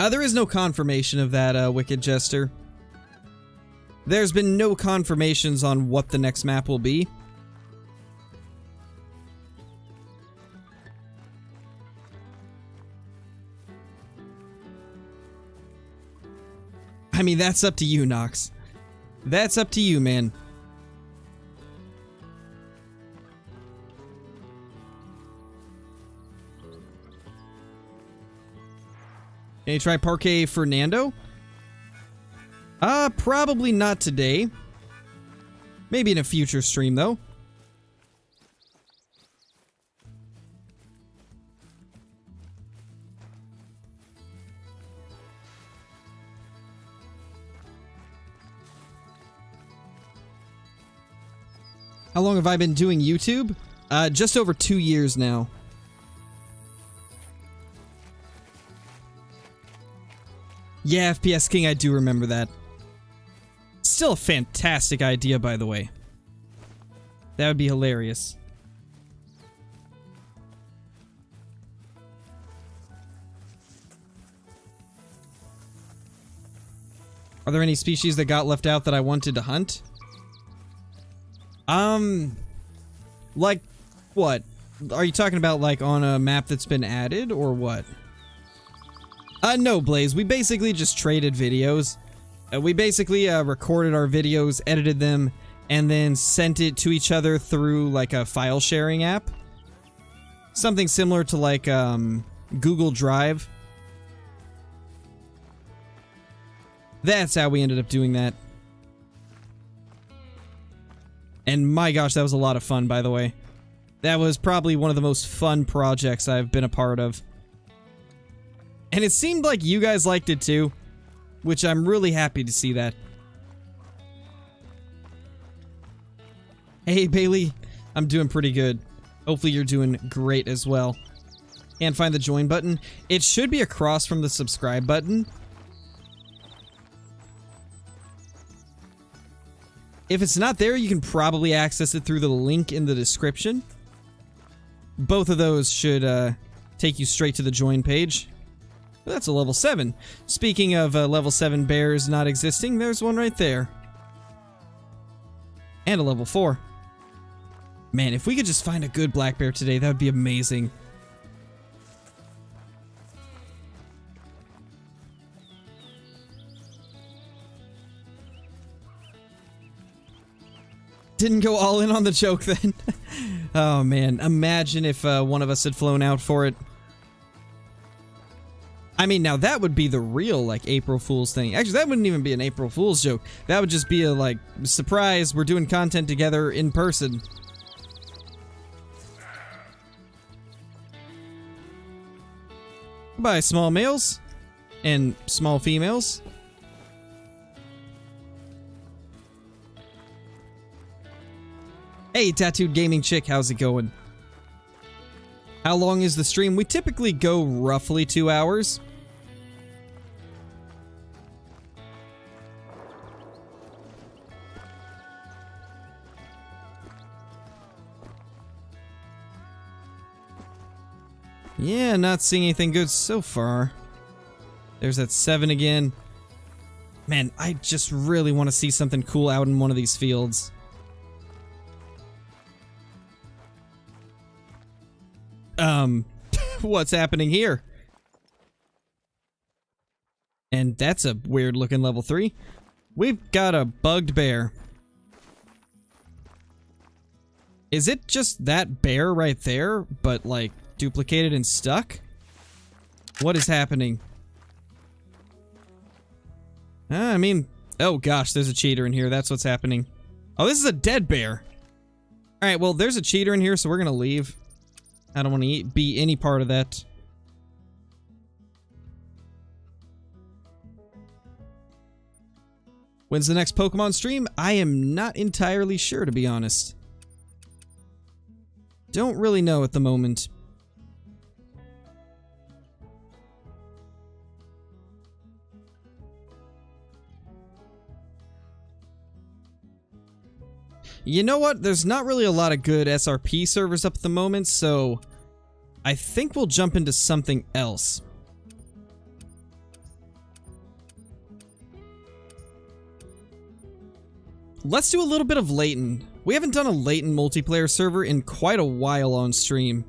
There is no confirmation of that, Wicked Jester. There's been no confirmations on what the next map will be. I mean, that's up to you, Nox. That's up to you, man. Can you try Parquet Fernando? Probably not today. Maybe in a future stream, though. How long have I been doing YouTube? Just over 2 years now. Yeah, FPS King, I do remember that. Still a fantastic idea, by the way. That would be hilarious. Are there any species that got left out that I wanted to hunt? Like, what? Are you talking about, like, on a map that's been added, or what? No, Blaze. We basically just traded videos. We basically, recorded our videos, edited them, and then sent it to each other through, like, a file sharing app. Something similar to, like, Google Drive. That's how we ended up doing that. And my gosh, that was a lot of fun, by the way. That was probably one of the most fun projects I've been a part of. And it seemed like you guys liked it too, which I'm really happy to see that. Hey, Bailey. I'm doing pretty good. Hopefully you're doing great as well. Can't find the join button. It should be across from the subscribe button. If it's not there, you can probably access it through the link in the description. Both of those should take you straight to the join page. That's a level 7. Speaking of level 7 bears not existing, there's one right there. And a level 4. Man, if we could just find a good black bear today, that would be amazing. Didn't go all in on the joke then. Oh man, imagine if one of us had flown out for it. I mean, now that would be the real, like, April Fool's thing. Actually, that wouldn't even be an April Fool's joke. That would just be a, like, surprise, we're doing content together in person. Goodbye, small males. And small females. Hey, Tattooed Gaming Chick, how's it going? How long is the stream? We typically go roughly 2 hours. Yeah, not seeing anything good so far. There's that 7 again. Man, I just really want to see something cool out in one of these fields. What's happening here? And that's a weird looking level 3. We've got a bugged bear. Is it just that bear right there, but like duplicated and stuck? What is happening? I mean, oh gosh, there's a cheater in here. That's what's happening. Oh, this is a dead bear. Alright, well, there's a cheater in here, so we're gonna leave. I don't want to be any part of that. When's the next Pokemon stream? I am not entirely sure, to be honest. Don't really know at the moment. You know what? There's not really a lot of good SRP servers up at the moment, so I think we'll jump into something else. Let's do a little bit of Layton. We haven't done a Layton multiplayer server in quite a while on stream.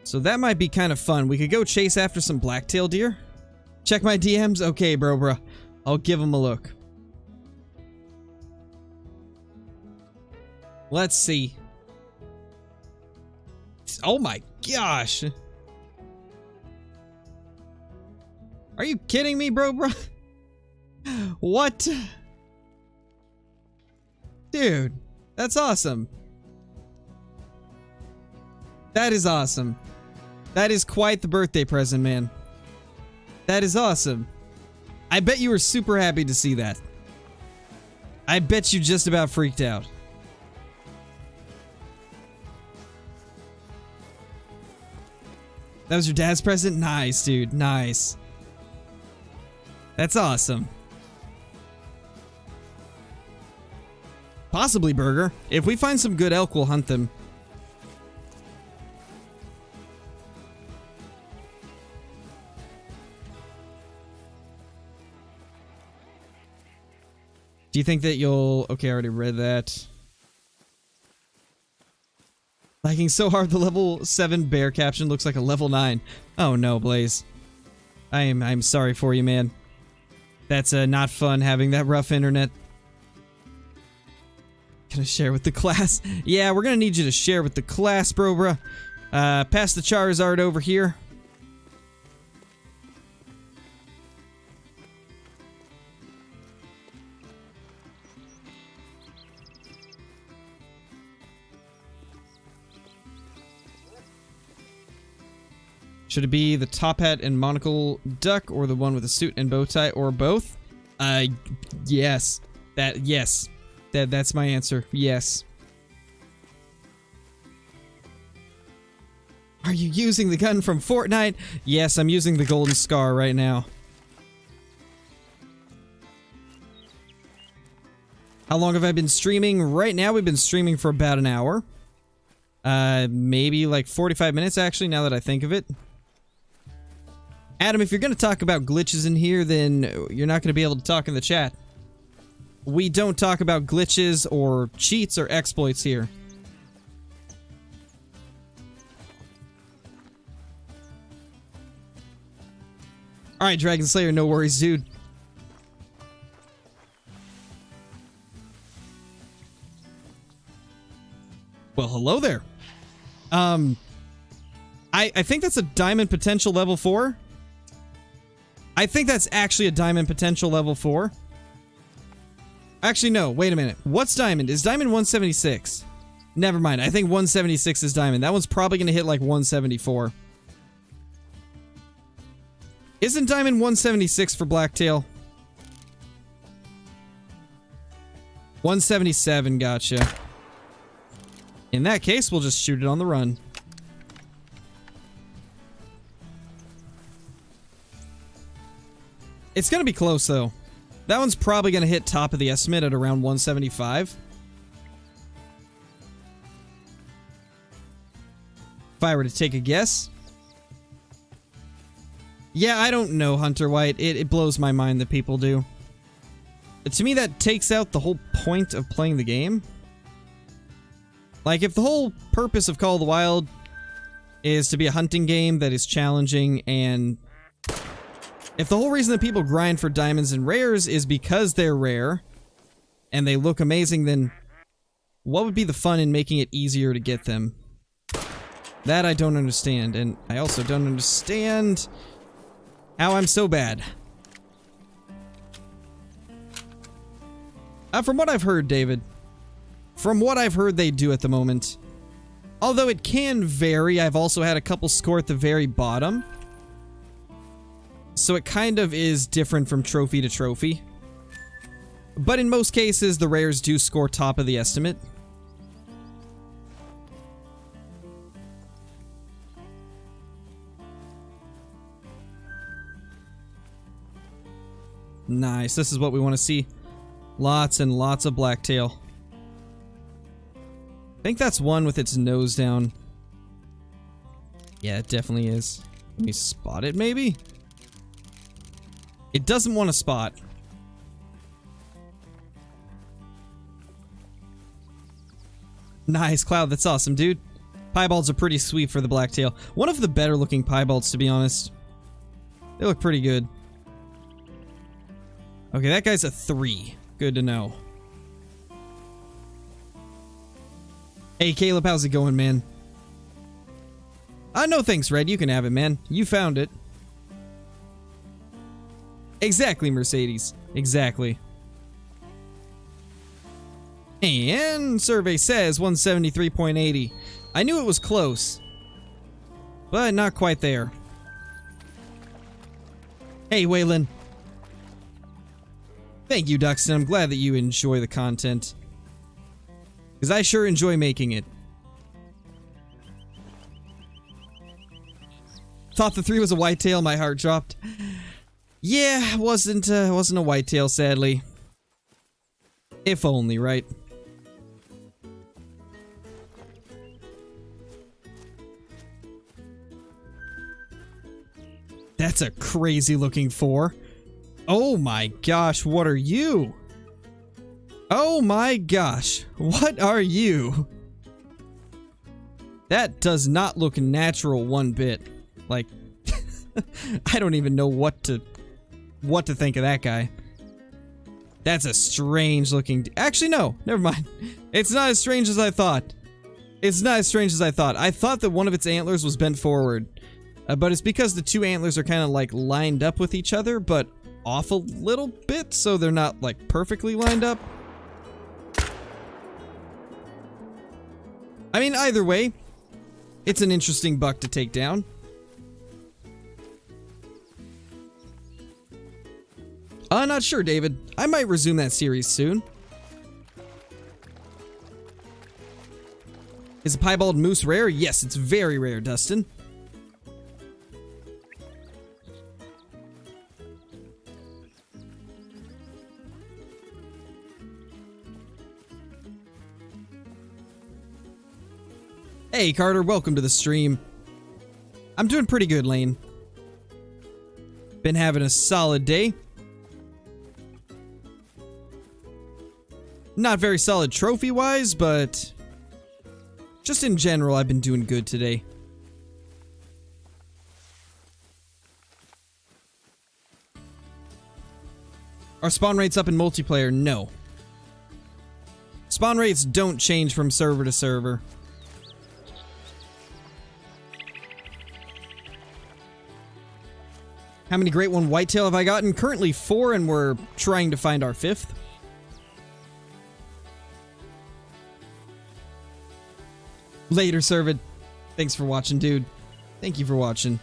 So that might be kind of fun. We could go chase after some blacktail deer. Check my DMs? Okay, bro. I'll give them a look. Let's see. Oh my gosh. Are you kidding me, bro? What? Dude, that's awesome. That is awesome. That is quite the birthday present, man. That is awesome. I bet you were super happy to see that. I bet you just about freaked out. That was your dad's present? Nice, dude. Nice. That's awesome. Possibly Burger. If we find some good elk, we'll hunt them. Do you think that you'll... Okay, I already read that. Lagging so hard the level 7 bear caption looks like a level 9. Oh no, Blaze. I'm sorry for you, man. That's not fun having that rough internet. Gonna share with the class? Yeah, we're gonna need you to share with the class, bro. Pass the Charizard over here. Should it be the top hat and monocle duck, or the one with a suit and bow tie, or both? Yes. Yes. That's my answer. Yes. Are you using the gun from Fortnite? Yes, I'm using the Golden Scar right now. How long have I been streaming? Right now, we've been streaming for about an hour. Maybe like 45 minutes, actually, now that I think of it. Adam, if you're going to talk about glitches in here, then you're not going to be able to talk in the chat. We don't talk about glitches or cheats or exploits here. Alright, Dragon Slayer, no worries, dude. Well, hello there. I think that's a Diamond Potential level 4. I think that's actually a Diamond Potential level 4. Actually, no. Wait a minute. What's Diamond? Is Diamond 176? Never mind. I think 176 is Diamond. That one's probably going to hit like 174. Isn't Diamond 176 for Blacktail? 177, gotcha. In that case, we'll just shoot it on the run. It's going to be close, though. That one's probably going to hit top of the estimate at around 175. If I were to take a guess. Yeah, I don't know, Hunter White. It blows my mind that people do. But to me, that takes out the whole point of playing the game. Like, if the whole purpose of Call of the Wild is to be a hunting game that is challenging, and if the whole reason that people grind for diamonds and rares is because they're rare and they look amazing, then what would be the fun in making it easier to get them? That I don't understand, and I also don't understand how I'm so bad. From what I've heard, David, from what I've heard they do at the moment, Although it can vary, I've also had a couple score at the very bottom. So it kind of is different from trophy to trophy. But in most cases, the rares do score top of the estimate. Nice, this is what we want to see. Lots and lots of blacktail. I think that's one with its nose down. Yeah, it definitely is. Let me spot it, maybe? It doesn't want to spot. Nice, Cloud, that's awesome, dude. Piebalds are pretty sweet for the blacktail. One of the better looking piebalds, to be honest. They look pretty good. Okay, that guy's a 3. Good to know. Hey, Caleb, how's it going, man? No thanks, Red. You can have it, man. You found it. Exactly, Mercedes. Exactly. And survey says 173.80. I knew it was close, but not quite there. Hey, Waylon. Thank you, Duxton. I'm glad that you enjoy the content, because I sure enjoy making it. Thought the 3 was a whitetail. My heart dropped. Yeah, wasn't a whitetail, sadly. If only, right? That's a crazy looking 4. Oh my gosh, what are you? Oh my gosh, what are you? That does not look natural one bit. Like, I don't even know what to think of that guy. That's a strange looking... Actually, no, never mind. It's not as strange as I thought. It's not as strange as I thought. I thought that one of its antlers was bent forward. But it's because the 2 antlers are kind of like lined up with each other, but off a little bit, so they're not like perfectly lined up. I mean, either way, it's an interesting buck to take down. Not sure, David. I might resume that series soon. Is a piebald moose rare? Yes, it's very rare, Dustin. Hey, Carter, welcome to the stream. I'm doing pretty good, Lane. Been having a solid day. Not very solid trophy-wise, but just in general, I've been doing good today. Are spawn rates up in multiplayer? No. Spawn rates don't change from server to server. How many Great One Whitetail have I gotten? Currently 4, and we're trying to find our 5th. Later, Servid. Thanks for watching, dude. Thank you for watching.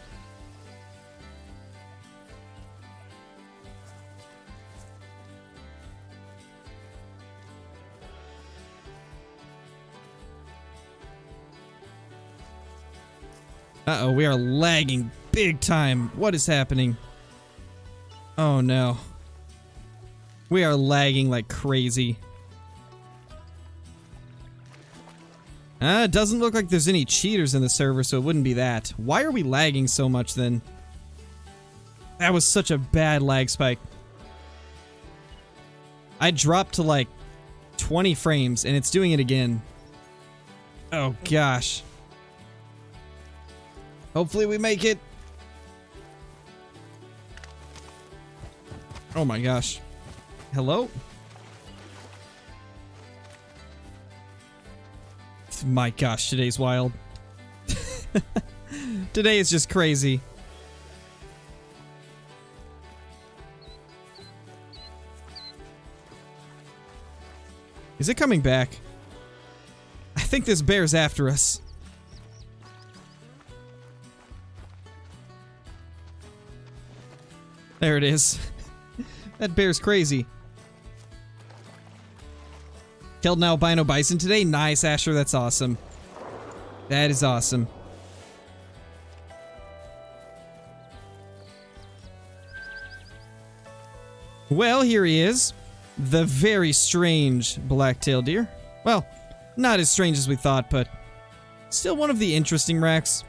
Uh-oh, we are lagging big time. What is happening? Oh no. We are lagging like crazy. It doesn't look like there's any cheaters in the server, so it wouldn't be that. Why are we lagging so much then? That was such a bad lag spike. I dropped to like 20 frames and it's doing it again. Oh gosh. Hopefully we make it. Oh my gosh. Hello? My gosh, today's wild. Today is just crazy. Is it coming back? I think this bear's after us. There it is. That bear's crazy. Killed an albino bison today? Nice, Asher. That's awesome. That is awesome. Well, here he is. The very strange black-tailed deer. Well, not as strange as we thought, but still one of the interesting racks.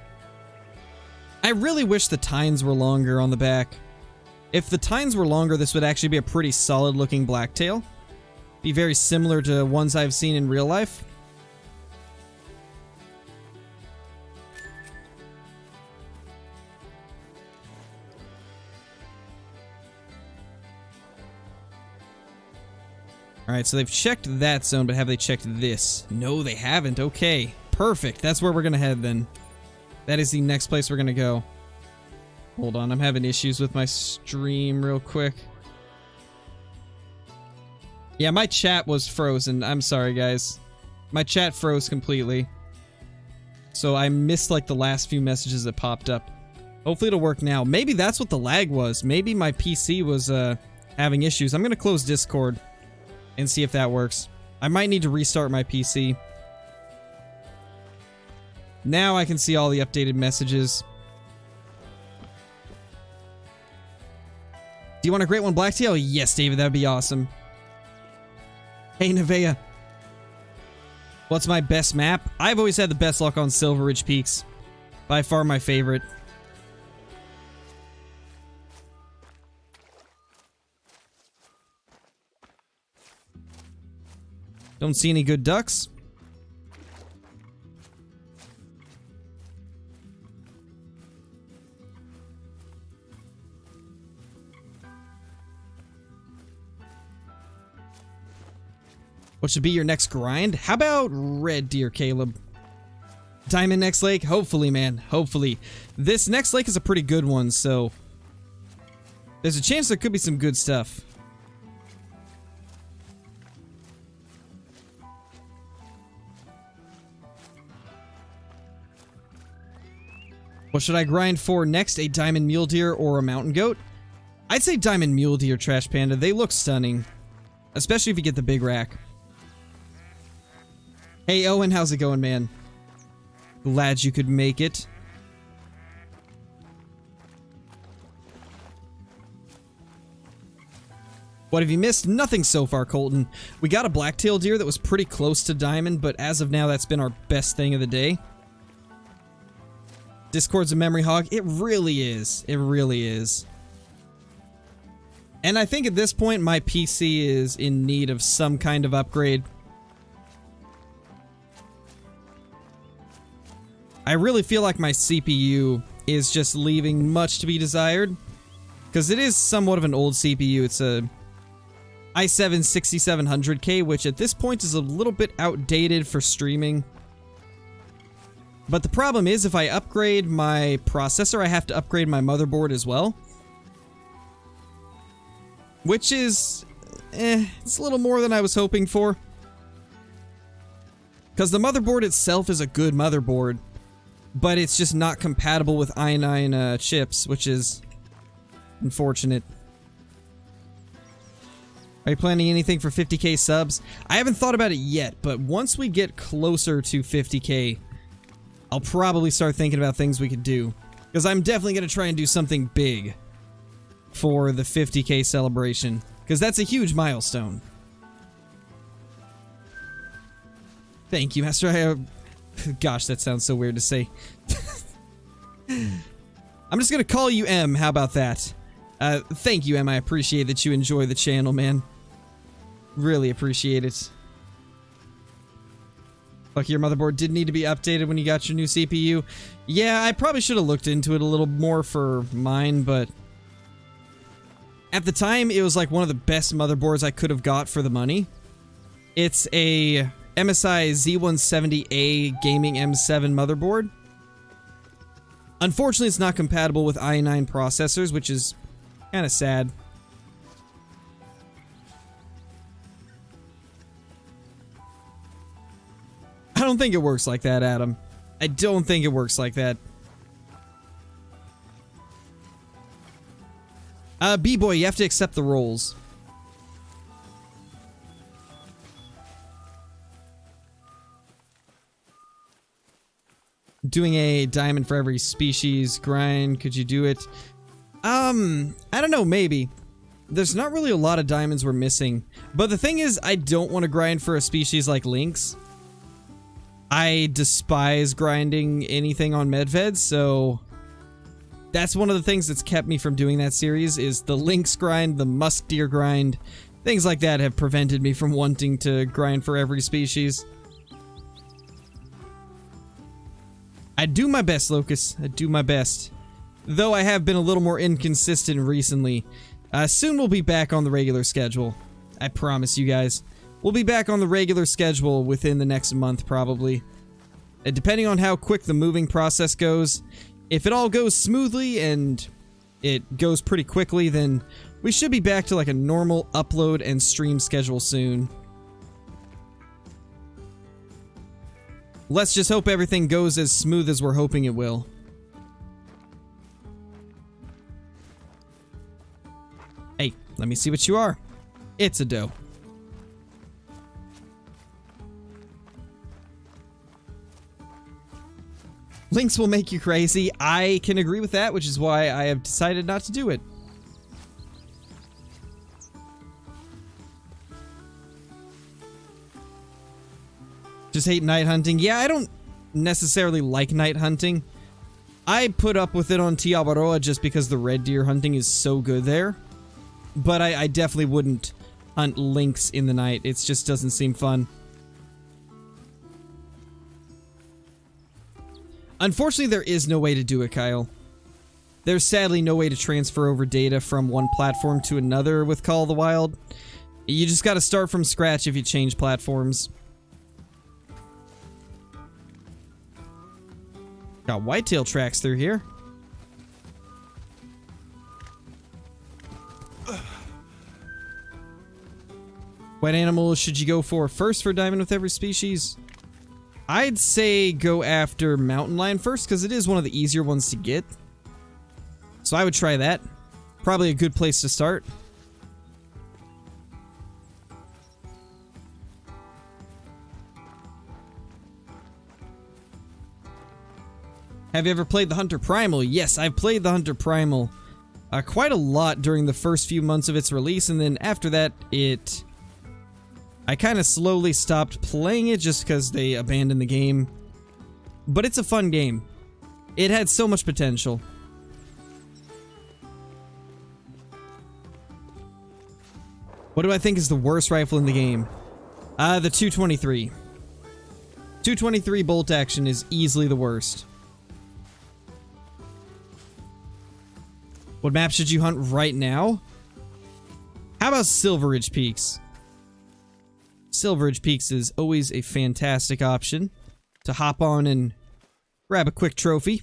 I really wish the tines were longer on the back. If the tines were longer, this would actually be a pretty solid-looking blacktail. Be very similar to ones I've seen in real life. Alright, so they've checked that zone, but have they checked this? No, they haven't. Okay, perfect. That's where we're gonna head then. That is the next place we're gonna go. Hold on, I'm having issues with my stream real quick. Yeah, my chat was frozen. I'm sorry, guys. My chat froze completely. So I missed, like, the last few messages that popped up. Hopefully it'll work now. Maybe that's what the lag was. Maybe my PC was, having issues. I'm gonna close Discord and see if that works. I might need to restart my PC. Now I can see all the updated messages. Do you want a great one, Blacktail? Yes, David, that'd be awesome. Hey, Nevea. What's my best map? I've always had the best luck on Silver Ridge Peaks. By far my favorite. Don't see any good ducks. What should be your next grind? How about red deer, Caleb? Diamond next lake? Hopefully, man. Hopefully. This next lake is a pretty good one, so there's a chance there could be some good stuff. What should I grind for next? A diamond mule deer or a mountain goat? I'd say diamond mule deer, Trash Panda. They look stunning. Especially if you get the big rack. Hey, Owen, how's it going, man? Glad you could make it. What have you missed? Nothing so far, Colton. We got a black-tailed deer that was pretty close to diamond, but as of now, that's been our best thing of the day. Discord's a memory hog. It really is. It really is. And I think at this point, my PC is in need of some kind of upgrade. I really feel like my CPU is just leaving much to be desired. Because it is somewhat of an old CPU. It's a i7 6700K, which at this point is a little bit outdated for streaming. But the problem is, if I upgrade my processor, I have to upgrade my motherboard as well. Which is, it's a little more than I was hoping for. Because the motherboard itself is a good motherboard. But it's just not compatible with i9 chips, which is unfortunate. Are you planning anything for 50k subs? I haven't thought about it yet, but once we get closer to 50k, I'll probably start thinking about things we could do. Because I'm definitely going to try and do something big for the 50k celebration. Because that's a huge milestone. Thank you, Master. Gosh, that sounds so weird to say. I'm just gonna call you M, how about that? Thank you, M, I appreciate that you enjoy the channel, man. Really appreciate it. Lucky your motherboard did need to be updated when you got your new CPU. Yeah, I probably should have looked into it a little more for mine, but at the time, it was like one of the best motherboards I could have got for the money. It's a MSI Z170A Gaming M7 motherboard. Unfortunately, it's not compatible with i9 processors, which is kind of sad. I don't think it works like that, Adam. I don't think it works like that. B-boy, you have to accept the roles. Doing a diamond for every species grind. Could you do it? I don't know, maybe. There's not really a lot of diamonds we're missing. But the thing is, I don't want to grind for a species like lynx. I despise grinding anything on medveds, so that's one of the things that's kept me from doing that series is the lynx grind, the musk deer grind. Things like that have prevented me from wanting to grind for every species. I do my best, Locust. I do my best. Though I have been a little more inconsistent recently. Soon we'll be back on the regular schedule. I promise you guys. We'll be back on the regular schedule within the next month, probably. Depending on how quick the moving process goes. If it all goes smoothly and it goes pretty quickly, then we should be back to like a normal upload and stream schedule soon. Let's just hope everything goes as smooth as we're hoping it will. Hey, let me see what you are. It's a doe. Lynx will make you crazy. I can agree with that, which is why I have decided not to do it. Just hate night hunting. Yeah, I don't necessarily like night hunting. I put up with it on Tiabaroa just because the red deer hunting is so good there. But I definitely wouldn't hunt lynx in the night. It just doesn't seem fun. Unfortunately, there is no way to do it, Kyle. There's sadly no way to transfer over data from one platform to another with Call of the Wild. You just gotta start from scratch if you change platforms. Got whitetail tracks through here. What animals should you go for first for diamond with every species? I'd say go after mountain lion first because it is one of the easier ones to get. So I would try that. Probably a good place to start. Have you ever played the Hunter Primal? Yes, I've played the Hunter Primal quite a lot during the first few months of its release, and then after that, I kind of slowly stopped playing it just because they abandoned the game. But it's a fun game. It had so much potential. What do I think is the worst rifle in the game? The 223. 223 bolt action is easily the worst. What map should you hunt right now? How about Silver Ridge Peaks? Silver Ridge Peaks is always a fantastic option to hop on and grab a quick trophy.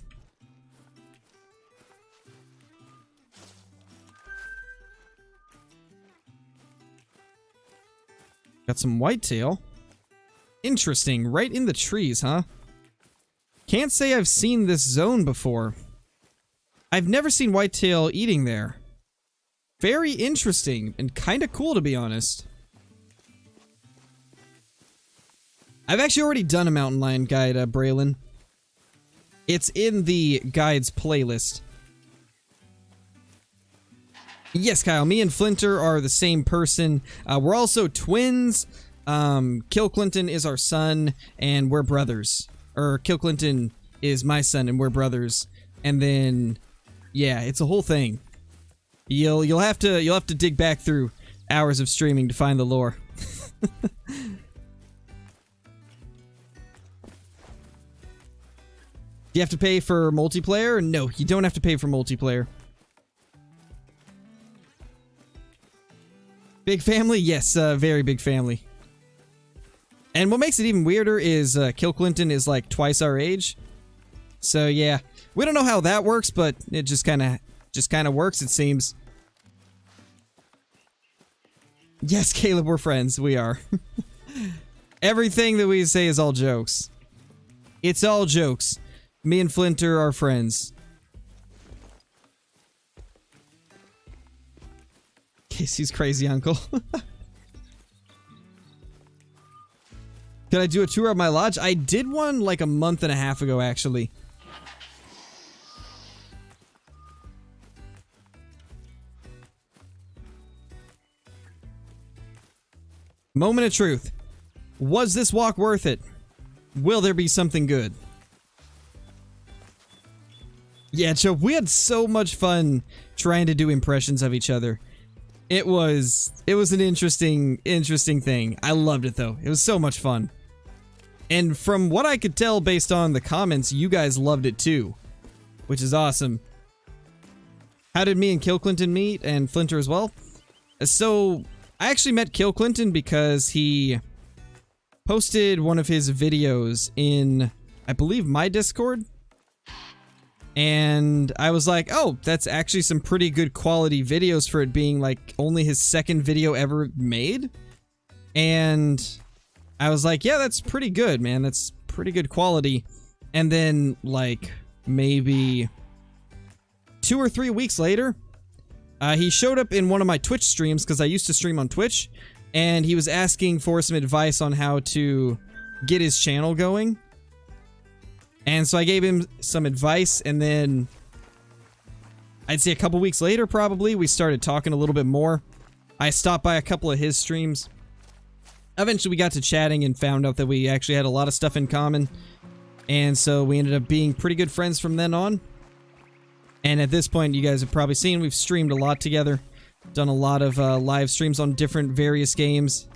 Got some whitetail. Interesting, right in the trees, huh? Can't say I've seen this zone before. I've never seen whitetail eating there. Very interesting and kind of cool, to be honest. I've actually already done a mountain lion guide, Braylon. It's in the guides playlist. Yes, Kyle, me and Flinter are the same person. We're also twins. Kill Clinton is our son, and we're brothers. Or Kill Clinton is my son, and we're brothers. And then, yeah, it's a whole thing. You'll have to dig back through hours of streaming to find the lore. Do you have to pay for multiplayer? No, you don't have to pay for multiplayer. Big family? Yes, very big family. And what makes it even weirder is Kill Clinton is like twice our age. So yeah, we don't know how that works, but it just kind of works, it seems. Yes, Caleb, we're friends. We are. Everything that we say is all jokes. It's all jokes. Me and Flinter are friends. Casey's crazy uncle. Could I do a tour of my lodge? I did one like a month and a half ago, actually. Moment of truth. Was this walk worth it? Will there be something good? Yeah, Joe, we had so much fun trying to do impressions of each other. It was an interesting thing. I loved it though. It was so much fun. And from what I could tell based on the comments, you guys loved it too, which is awesome. How did me and Kill Clinton meet, and Flinter as well? So, I actually met Kill Clinton because he posted one of his videos in, I believe, my Discord. And I was like, oh, that's actually some pretty good quality videos for it being like only his second video ever made. And I was like, yeah, that's pretty good, man. That's pretty good quality. And then like maybe 2 or 3 weeks later, he showed up in one of my Twitch streams because I used to stream on Twitch, and he was asking for some advice on how to get his channel going. And so I gave him some advice, and then I'd say a couple weeks later, probably, we started talking a little bit more. I stopped by a couple of his streams. Eventually, we got to chatting and found out that we actually had a lot of stuff in common. And so we ended up being pretty good friends from then on. And at this point, you guys have probably seen, we've streamed a lot together. Done a lot of live streams on different various games.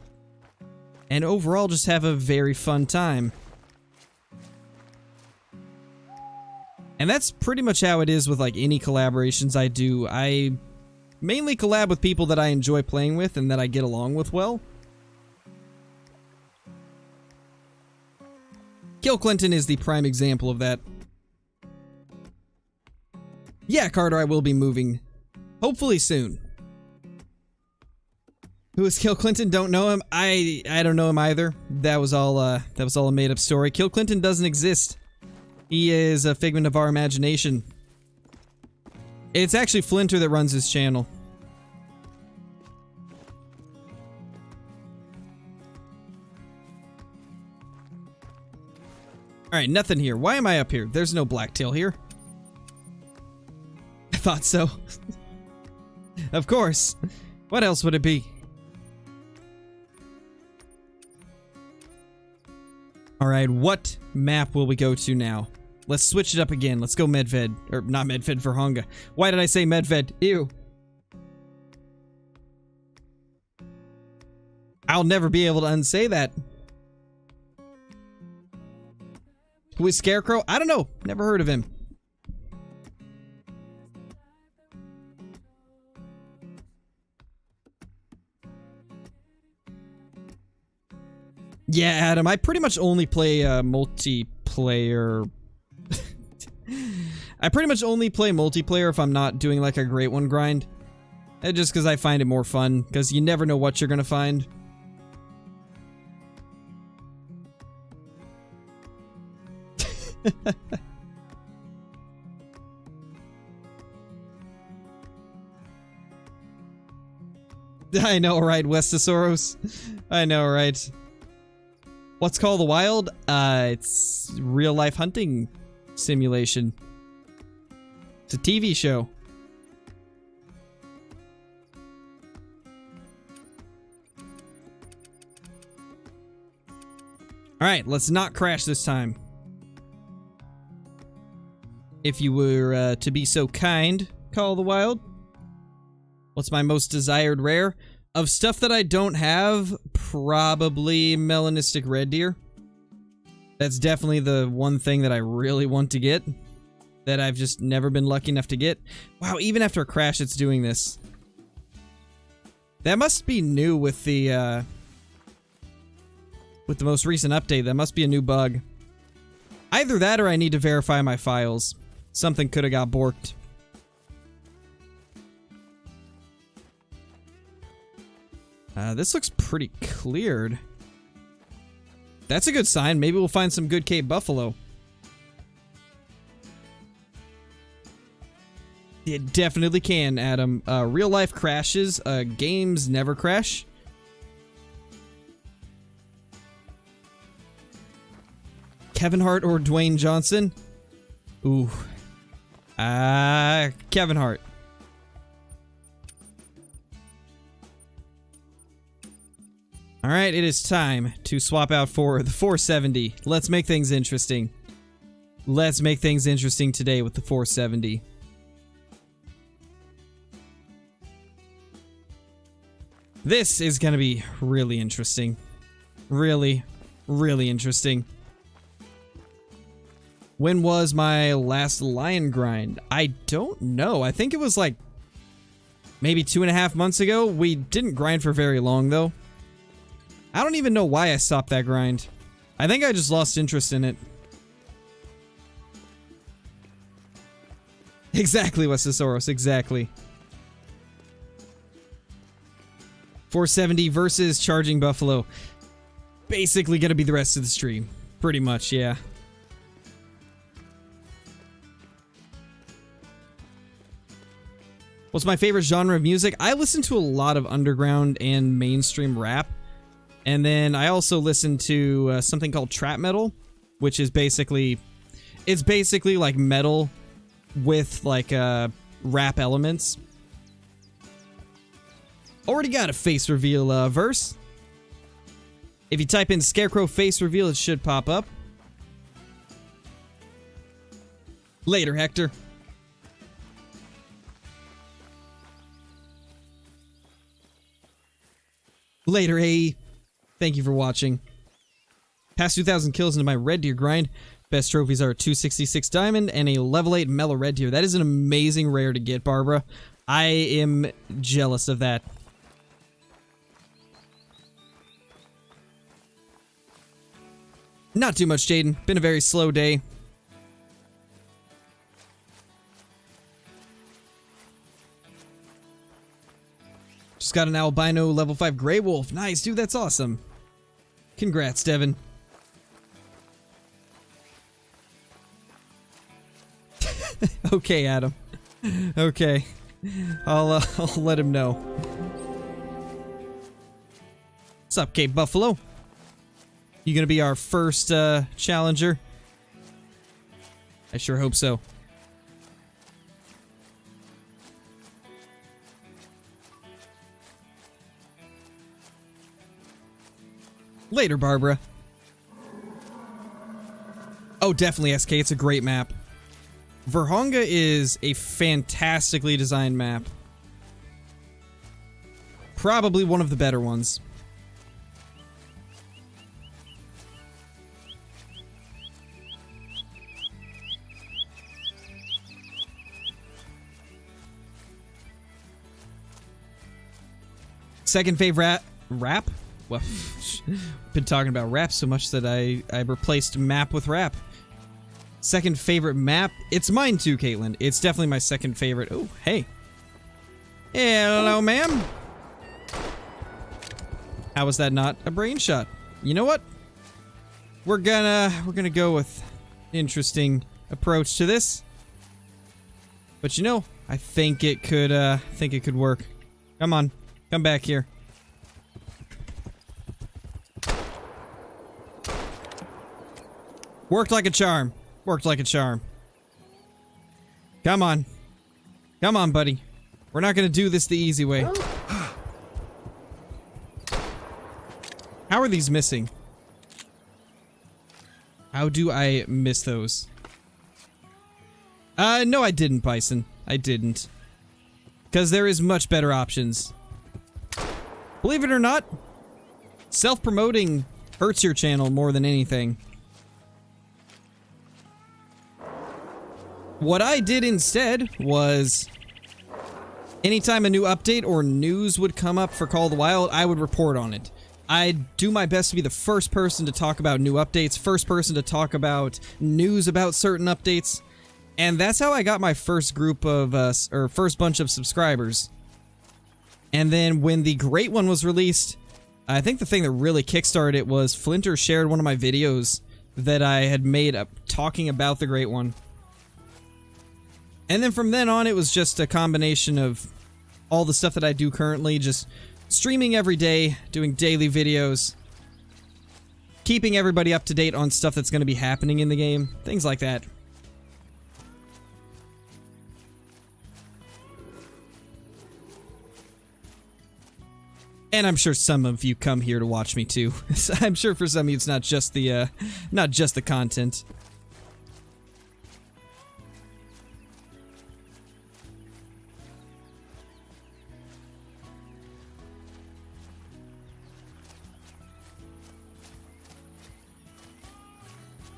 And overall, just have a very fun time. And that's pretty much how it is with like any collaborations I do. I mainly collab with people that I enjoy playing with and that I get along with well. Kill Clinton is the prime example of that. Yeah, Carter, I will be moving. Hopefully soon. Who is Kill Clinton? Don't know him. I don't know him either. That was all a made up story. Kill Clinton doesn't exist. He is a figment of our imagination. It's actually Flinter that runs his channel. Alright, nothing here. Why am I up here? There's no blacktail here. I thought so. Of course. What else would it be? Alright, what map will we go to now? Let's switch it up again. Let's go Medved. Or, not Medved, Vurhonga. Why did I say Medved? Ew. I'll never be able to unsay that. Who is Scarecrow? I don't know. Never heard of him. Yeah, Adam, I pretty much only play multiplayer. I pretty much only play multiplayer if I'm not doing like a Great One grind. Just because I find it more fun, because you never know what you're gonna find. I know, right, Westesaurus? I know, right? What's Call the Wild? It's real-life hunting simulation. It's a TV show. Alright, let's not crash this time. If you were to be so kind, Call the Wild. What's my most desired rare? Of stuff that I don't have, probably melanistic red deer. That's definitely the one thing that I really want to get. That I've just never been lucky enough to get. Wow, even after a crash, it's doing this. That must be new with the most recent update. That must be a new bug. Either that or I need to verify my files. Something could have got borked. This looks pretty cleared. That's a good sign. Maybe we'll find some good Cape Buffalo. It definitely can, Adam. Real life crashes, games never crash. Kevin Hart or Dwayne Johnson? Ooh. Kevin Hart. Alright, it is time to swap out for the 470. Let's make things interesting. Let's make things interesting today with the 470. This is gonna be really interesting. Really, really interesting. When was my last lion grind? I don't know. I think it was like maybe 2.5 months ago. We didn't grind for very long though. I don't even know why I stopped that grind. I think I just lost interest in it. Exactly, Westosaurus, exactly. 470 versus Charging Buffalo. Basically gonna be the rest of the stream. Pretty much, yeah. What's my favorite genre of music? I listen to a lot of underground and mainstream rap. And then I also listen to something called trap metal, which is basically... It's basically like metal with like rap elements. Already got a face reveal verse. If you type in Scarecrow face reveal, it should pop up. Later, Hector. Later, AE. Thank you for watching. Past 2,000 kills into my red deer grind. Best trophies are a 266 diamond and a level 8 mellow red deer. That is an amazing rare to get, Barbara. I am jealous of that. Not too much, Jaden. Been a very slow day. Just got an albino level 5 gray wolf. Nice, dude, that's awesome. Congrats, Devin. Okay, Adam. Okay. I'll let him know. What's up, Cape Buffalo? You gonna be our first challenger? I sure hope so. Later, Barbara. Oh, definitely, SK. It's a great map. Vurhonga is a fantastically designed map. Probably one of the better ones. Second favorite rap? Well, been talking about rap so much that I replaced map with rap. Second favorite map? It's mine too, Caitlin. It's definitely my second favorite. Oh, hey. Hello, ma'am. How was that not a brain shot? You know what? We're gonna go with an interesting approach to this. But you know, I think it could work. Come on. Come back here. Worked like a charm. Worked like a charm. Come on. Come on, buddy. We're not gonna do this the easy way. How are these missing? How do I miss those? No, I didn't, Bison. I didn't. Because there is much better options. Believe it or not, self-promoting hurts your channel more than anything. What I did instead was, anytime a new update or news would come up for Call of the Wild, I would report on it. I'd do my best to be the first person to talk about new updates, first person to talk about news about certain updates, and that's how I got my first group of, or first bunch of subscribers. And then when the Great One was released, I think the thing that really kickstarted it was Flinter shared one of my videos that I had made up talking about the Great One. And then from then on, it was just a combination of all the stuff that I do currently, just streaming every day, doing daily videos, keeping everybody up to date on stuff that's going to be happening in the game, things like that. And I'm sure some of you come here to watch me too. I'm sure for some of you it's not just the content.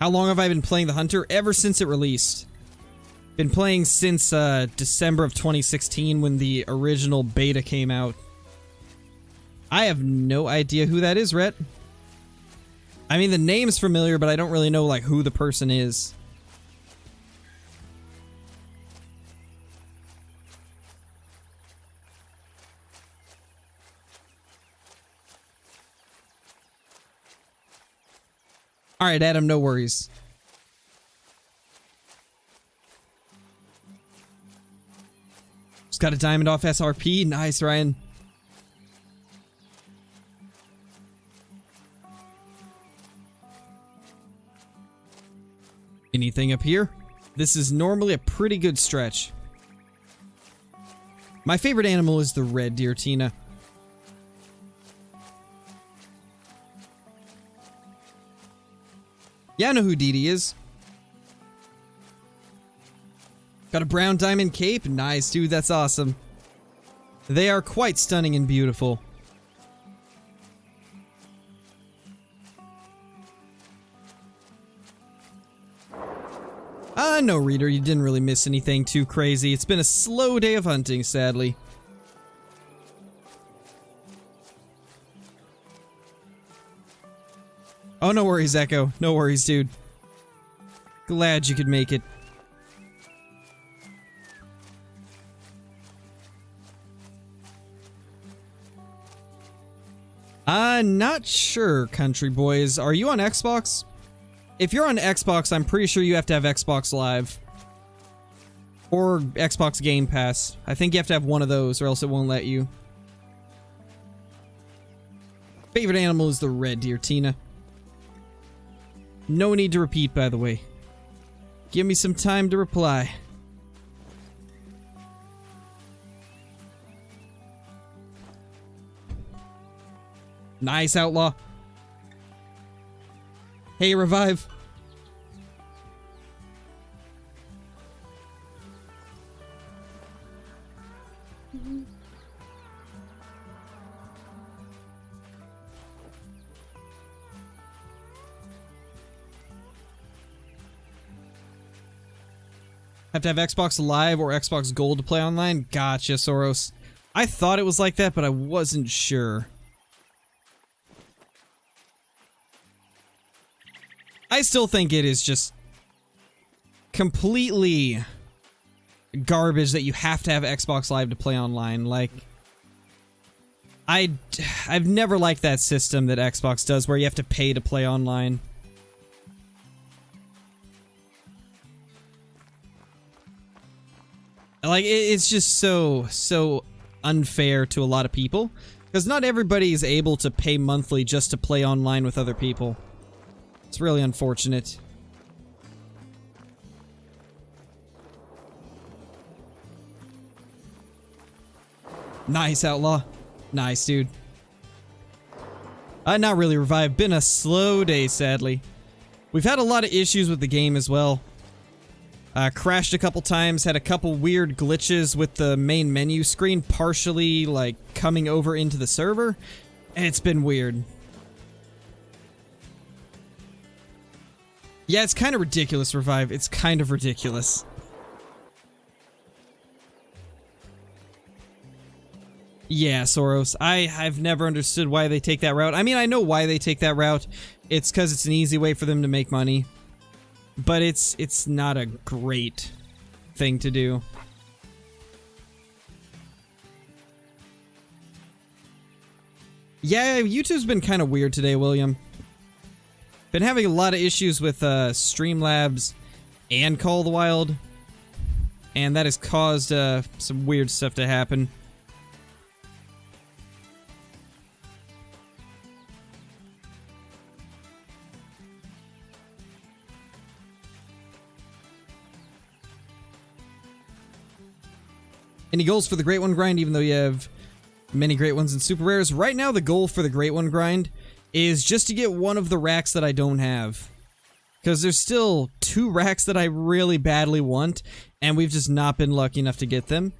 How long have I been playing the Hunter? Ever since it released. Been playing since December of 2016 when the original beta came out. I have no idea who that is, Rhett. I mean, the name's familiar, but I don't really know, like, who the person is. Alright, Adam, no worries. Just got a diamond off SRP. Nice, Ryan. Anything up here? This is normally a pretty good stretch. My favorite animal is the red deer, Tina. Yeah, I know who Dee Dee is. Got a brown diamond cape? Nice, dude, that's awesome. They are quite stunning and beautiful. No, Reader, you didn't really miss anything too crazy. It's been a slow day of hunting, sadly. Oh, no worries, Echo. No worries, dude. Glad you could make it. Not sure, country boys. Are you on Xbox? If you're on Xbox, I'm pretty sure you have to have Xbox Live. Or Xbox Game Pass. I think you have to have one of those or else it won't let you. Favorite animal is the red deer, Tina. No need to repeat, by the way. Give me some time to reply. Nice, Outlaw. Hey, Revive. Have to have Xbox Live or Xbox Gold to play online? Gotcha, Soros. I thought it was like that, but I wasn't sure. I still think it is just completely garbage that you have to have Xbox Live to play online. Like, I've never liked that system that Xbox does where you have to pay to play online. Like, it's just so unfair to a lot of people. Because not everybody is able to pay monthly just to play online with other people. It's really unfortunate. Nice, Outlaw. Nice, dude. Not really, Revive. Been a slow day, sadly. We've had a lot of issues with the game as well. Crashed a couple times, had a couple weird glitches with the main menu screen partially, like, coming over into the server. And it's been weird. Yeah, it's kind of ridiculous, Revive. It's kind of ridiculous. Yeah, Soros. I've never understood why they take that route. I mean, I know why they take that route. It's because it's an easy way for them to make money. But it's not a great thing to do. Yeah, YouTube's been kind of weird today, William. Been having a lot of issues with Streamlabs and Call of the Wild. and that has caused some weird stuff to happen. Any goals for the Great One grind, even though you have many Great Ones and Super Rares? Right now, the goal for the Great One grind is just to get one of the racks that I don't have. Because there's still 2 racks that I really badly want, and we've just not been lucky enough to get them.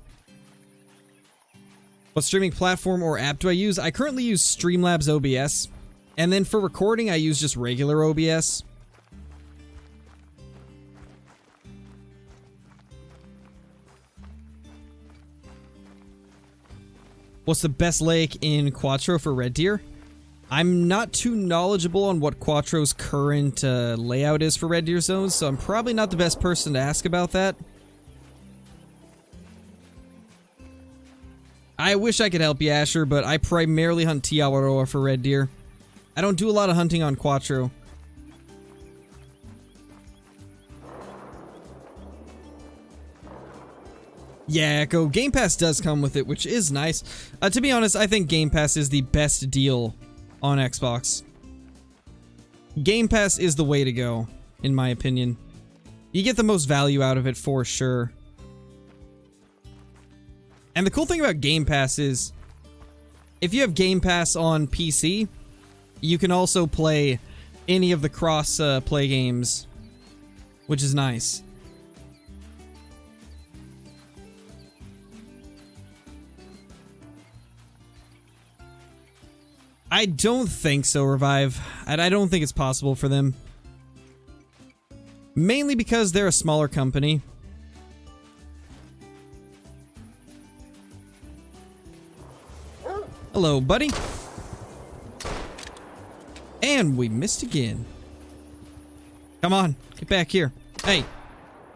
What streaming platform or app do I use? I currently use Streamlabs OBS, and then for recording, I use just regular OBS. What's the best lake in Quattro for red deer? I'm not too knowledgeable on what Quattro's current layout is for red deer zones, so I'm probably not the best person to ask about that. I wish I could help you, Asher, but I primarily hunt Te Awaroa for red deer. I don't do a lot of hunting on Quattro. Yeah, Echo, Game Pass does come with it, which is nice. To be honest, I think Game Pass is the best deal on Xbox. Game Pass is the way to go, in my opinion. You get the most value out of it for sure. And the cool thing about Game Pass is, if you have Game Pass on PC, you can also play any of the cross-play games, which is nice. I don't think so, Revive. I don't think it's possible for them. Mainly because they're a smaller company. Hello, buddy. And we missed again. Come on, get back here. Hey,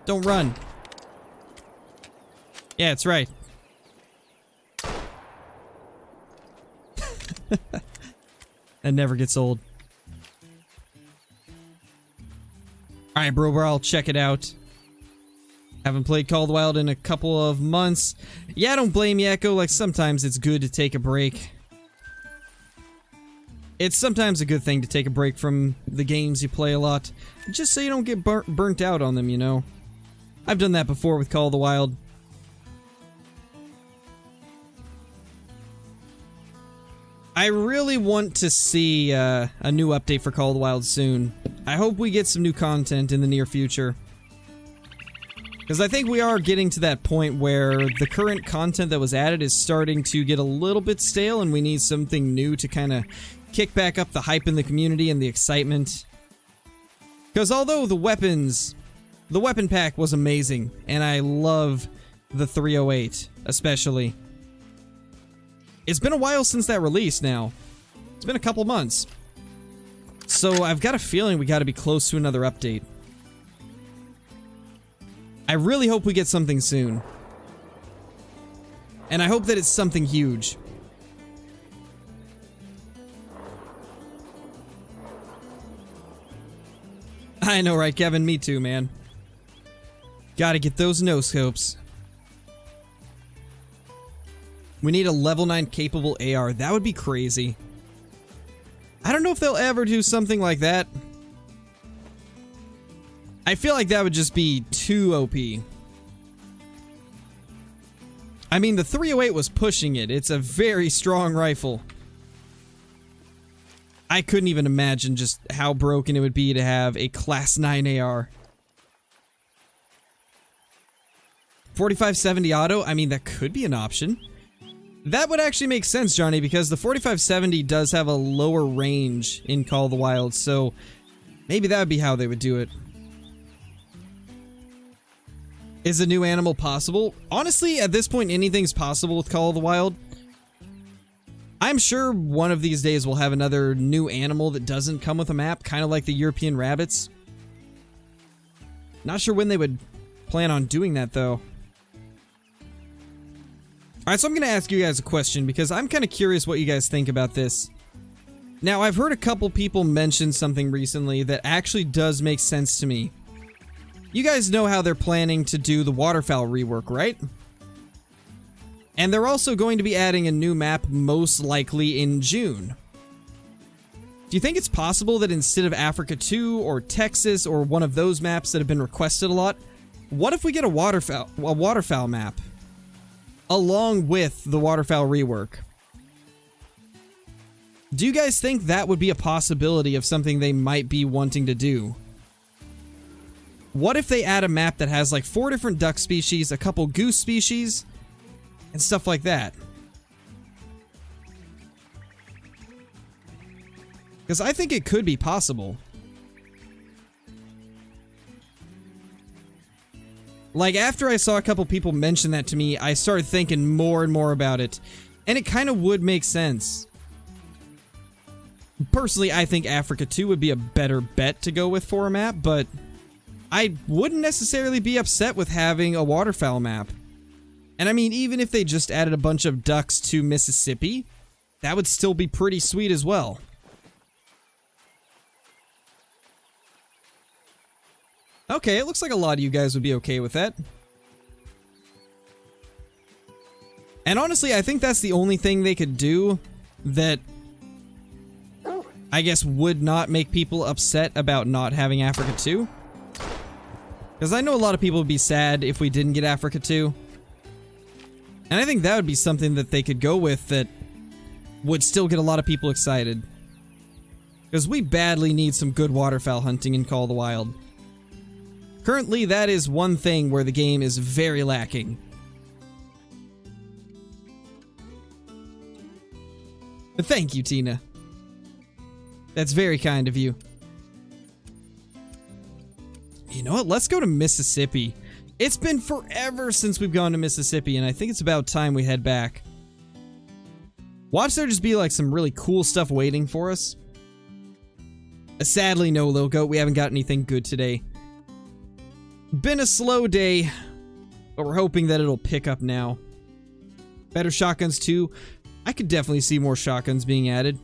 don't run. Yeah, that's right. That never gets old. Alright, bro, I'll check it out. Haven't played Call of the Wild in a couple of months. Yeah, I don't blame you, Echo. Like, sometimes it's good to take a break. It's sometimes a good thing to take a break from the games you play a lot. Just so you don't get burnt out on them, you know? I've done that before with Call of the Wild. I really want to see a new update for Call of the Wild soon. I hope we get some new content in the near future. Because I think we are getting to that point where the current content that was added is starting to get a little bit stale, and we need something new to kind of kick back up the hype in the community and the excitement. Because although the weapon pack was amazing, and I love the 308 especially. It's been a while since that release now. It's been a couple months. So I've got a feeling we gotta be close to another update. I really hope we get something soon. And I hope that it's something huge. I know, right, Kevin? Me too, man. Gotta get those no-scopes. We need a level 9 capable AR. That would be crazy. I don't know if they'll ever do something like that. I feel like that would just be too OP. I mean, the 308 was pushing it. It's a very strong rifle. I couldn't even imagine just how broken it would be to have a Class 9 AR. 4570 auto? I mean, that could be an option. That would actually make sense, Johnny, because the 4570 does have a lower range in Call of the Wild, so maybe that would be how they would do it. Is a new animal possible? Honestly, at this point, anything's possible with Call of the Wild. I'm sure one of these days we'll have another new animal that doesn't come with a map, kind of like the European rabbits. Not sure when they would plan on doing that, though. Alright, so I'm going to ask you guys a question, because I'm kind of curious what you guys think about this. Now, I've heard a couple people mention something recently that actually does make sense to me. You guys know how they're planning to do the Waterfowl rework, right? And they're also going to be adding a new map most likely in June. Do you think it's possible that instead of Africa 2 or Texas or one of those maps that have been requested a lot, what if we get a waterfowl map along with the Waterfowl rework? Do you guys think that would be a possibility of something they might be wanting to do? What if they add a map that has like 4 different duck species, a couple goose species, and stuff like that? Because I think it could be possible. Like, after I saw a couple people mention that to me, I started thinking more and more about it. And it kind of would make sense. Personally, I think Africa 2 would be a better bet to go with for a map, but I wouldn't necessarily be upset with having a waterfowl map. And I mean, even if they just added a bunch of ducks to Mississippi, that would still be pretty sweet as well. Okay, it looks like a lot of you guys would be okay with that. And honestly, I think that's the only thing they could do that I guess would not make people upset about not having Africa 2. Because I know a lot of people would be sad if we didn't get Africa 2. And I think that would be something that they could go with that would still get a lot of people excited. Because we badly need some good waterfowl hunting in Call of the Wild. Currently, that is one thing where the game is very lacking. But thank you, Tina. That's very kind of you. You know what? Let's go to Mississippi. It's been forever since we've gone to Mississippi, and I think it's about time we head back. Watch there just be like some really cool stuff waiting for us. Sadly, no, Lil Goat. We haven't got anything good today. Been a slow day, but we're hoping that it'll pick up now. Better shotguns too. I could definitely see more shotguns being added.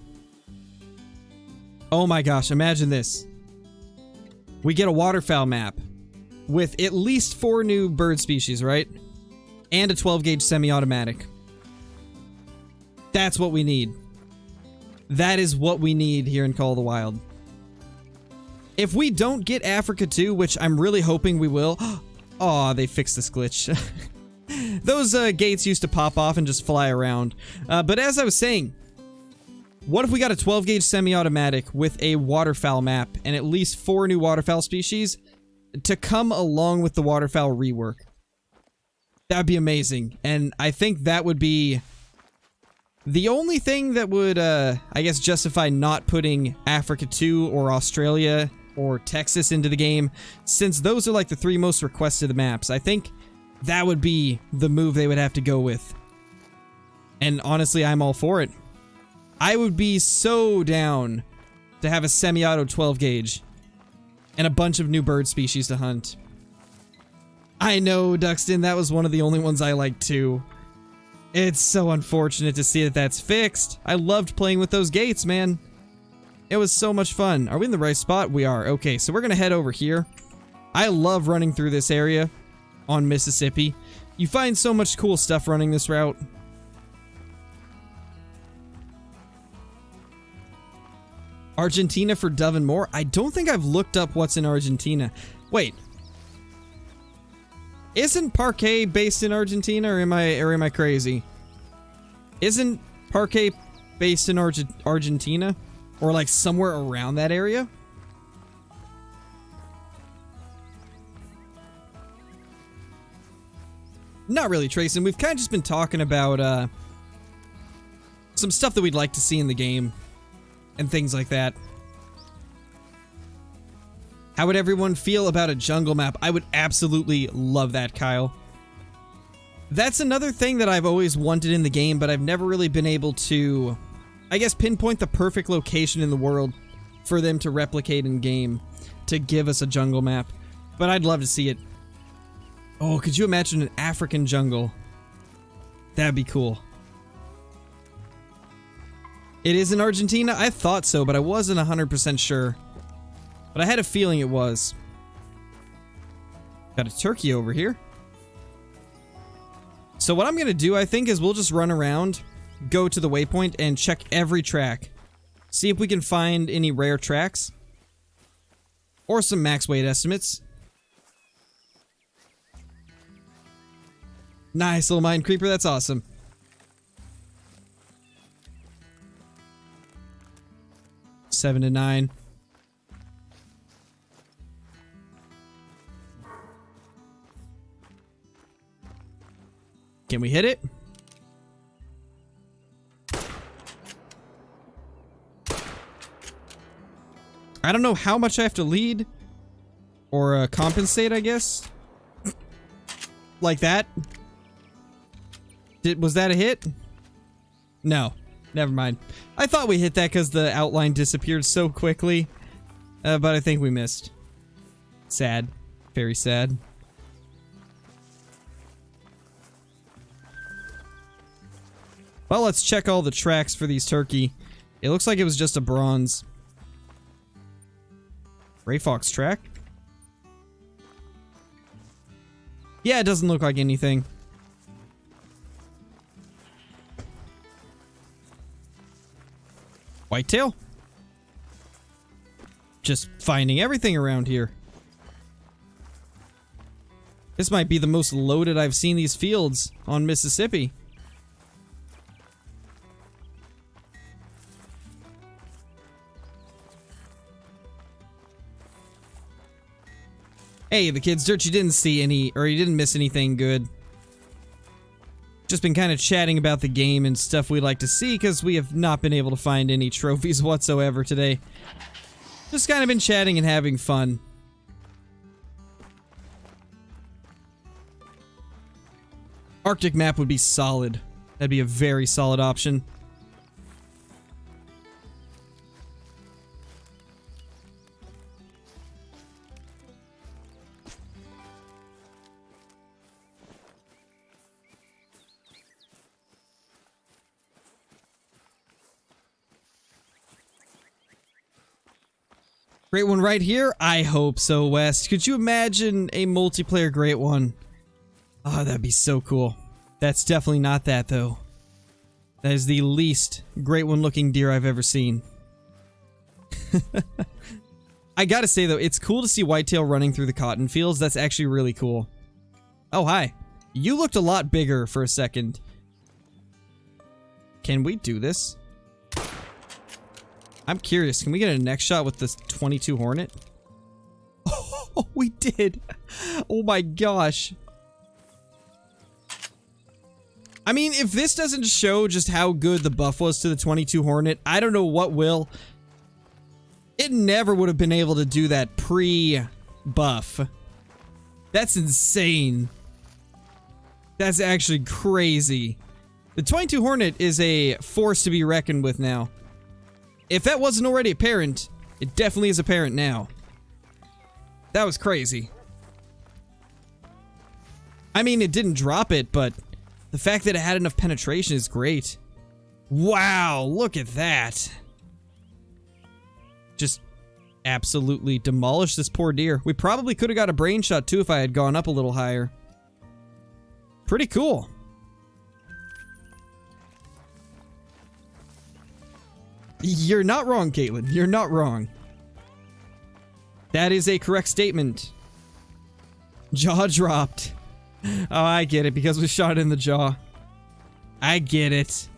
Oh my gosh, imagine this. We get a waterfowl map with at least 4 new bird species, right? And a 12-gauge semi-automatic. That's what we need. That is what we need here in Call of the Wild. If we don't get Africa 2, which I'm really hoping we will... Aw, they fixed this glitch. Those gates used to pop off and just fly around. But as I was saying, what if we got a 12-gauge semi-automatic with a waterfowl map and at least 4 new waterfowl species to come along with the waterfowl rework? That'd be amazing. And I think that would be the only thing that would, I guess, justify not putting Africa 2 or Australia or Texas into the game, since those are like the 3 most requested maps. I think that would be the move they would have to go with. And honestly, I'm all for it. I would be so down to have a semi-auto 12-gauge and a bunch of new bird species to hunt. I know, Duxton, that was one of the only ones I liked too. It's so unfortunate to see that that's fixed. I loved playing with those gates, man. It was so much fun. Are we in the right spot? We are. Okay, so we're gonna head over here. I love running through this area on Mississippi. You find so much cool stuff running this route. Argentina for Dove and Moore? I don't think I've looked up what's in Argentina. Wait. Isn't Parquet based in Argentina, or am I crazy? Isn't Parquet based in Argentina? Or like somewhere around that area? Not really, Trayson. We've kind of just been talking about some stuff that we'd like to see in the game and things like that. How would everyone feel about a jungle map? I would absolutely love that, Kyle. That's another thing that I've always wanted in the game, but I've never really been able to, I guess, pinpoint the perfect location in the world for them to replicate in game to give us a jungle map. But I'd love to see it. Oh, could you imagine an African jungle? That'd be cool. It is in Argentina? I thought so, but I wasn't 100% sure. But I had a feeling it was. Got a turkey over here. So what I'm going to do, I think, is we'll just run around, go to the waypoint, and check every track. See if we can find any rare tracks. Or some max weight estimates. Nice little mine creeper, that's awesome. Seven to 9. Can we hit it? I don't know how much I have to lead or compensate, I guess. Like that. Was that a hit? No, never mind. I thought we hit that because the outline disappeared so quickly, but I think we missed. Sad. Very sad. Well, let's check all the tracks for these turkey. It looks like it was just a bronze. Gray Fox track. Yeah, it doesn't look like anything. Whitetail. Just finding everything around here. This might be the most loaded I've seen these fields on Mississippi. Hey, the kids, Dirt, you didn't see any, or you didn't miss anything good. Just been kind of chatting about the game and stuff we'd like to see, because we have not been able to find any trophies whatsoever today. Just kind of been chatting and having fun. Arctic map would be solid. That'd be a very solid option. Great one right here? I hope so, West. Could you imagine a multiplayer great one? Oh, that'd be so cool. That's definitely not that, though. That is the least great one looking deer I've ever seen. I gotta say, though, it's cool to see whitetail running through the cotton fields. That's actually really cool. Oh, hi. You looked a lot bigger for a second. Can we do this? I'm curious, can we get a next shot with this 22 Hornet? Oh, we did! Oh my gosh. I mean, if this doesn't show just how good the buff was to the 22 Hornet, I don't know what will. It never would have been able to do that pre-buff. That's insane. That's actually crazy. The 22 Hornet is a force to be reckoned with now. If that wasn't already apparent, it definitely is apparent now. That was crazy. I mean, it didn't drop it, but the fact that it had enough penetration is great. Wow, look at that. Just absolutely demolished this poor deer. We probably could have got a brain shot too if I had gone up a little higher. Pretty cool. You're not wrong, Caitlin. You're not wrong. That is a correct statement. Jaw dropped. Oh, I get it, because we shot it in the jaw. I get it.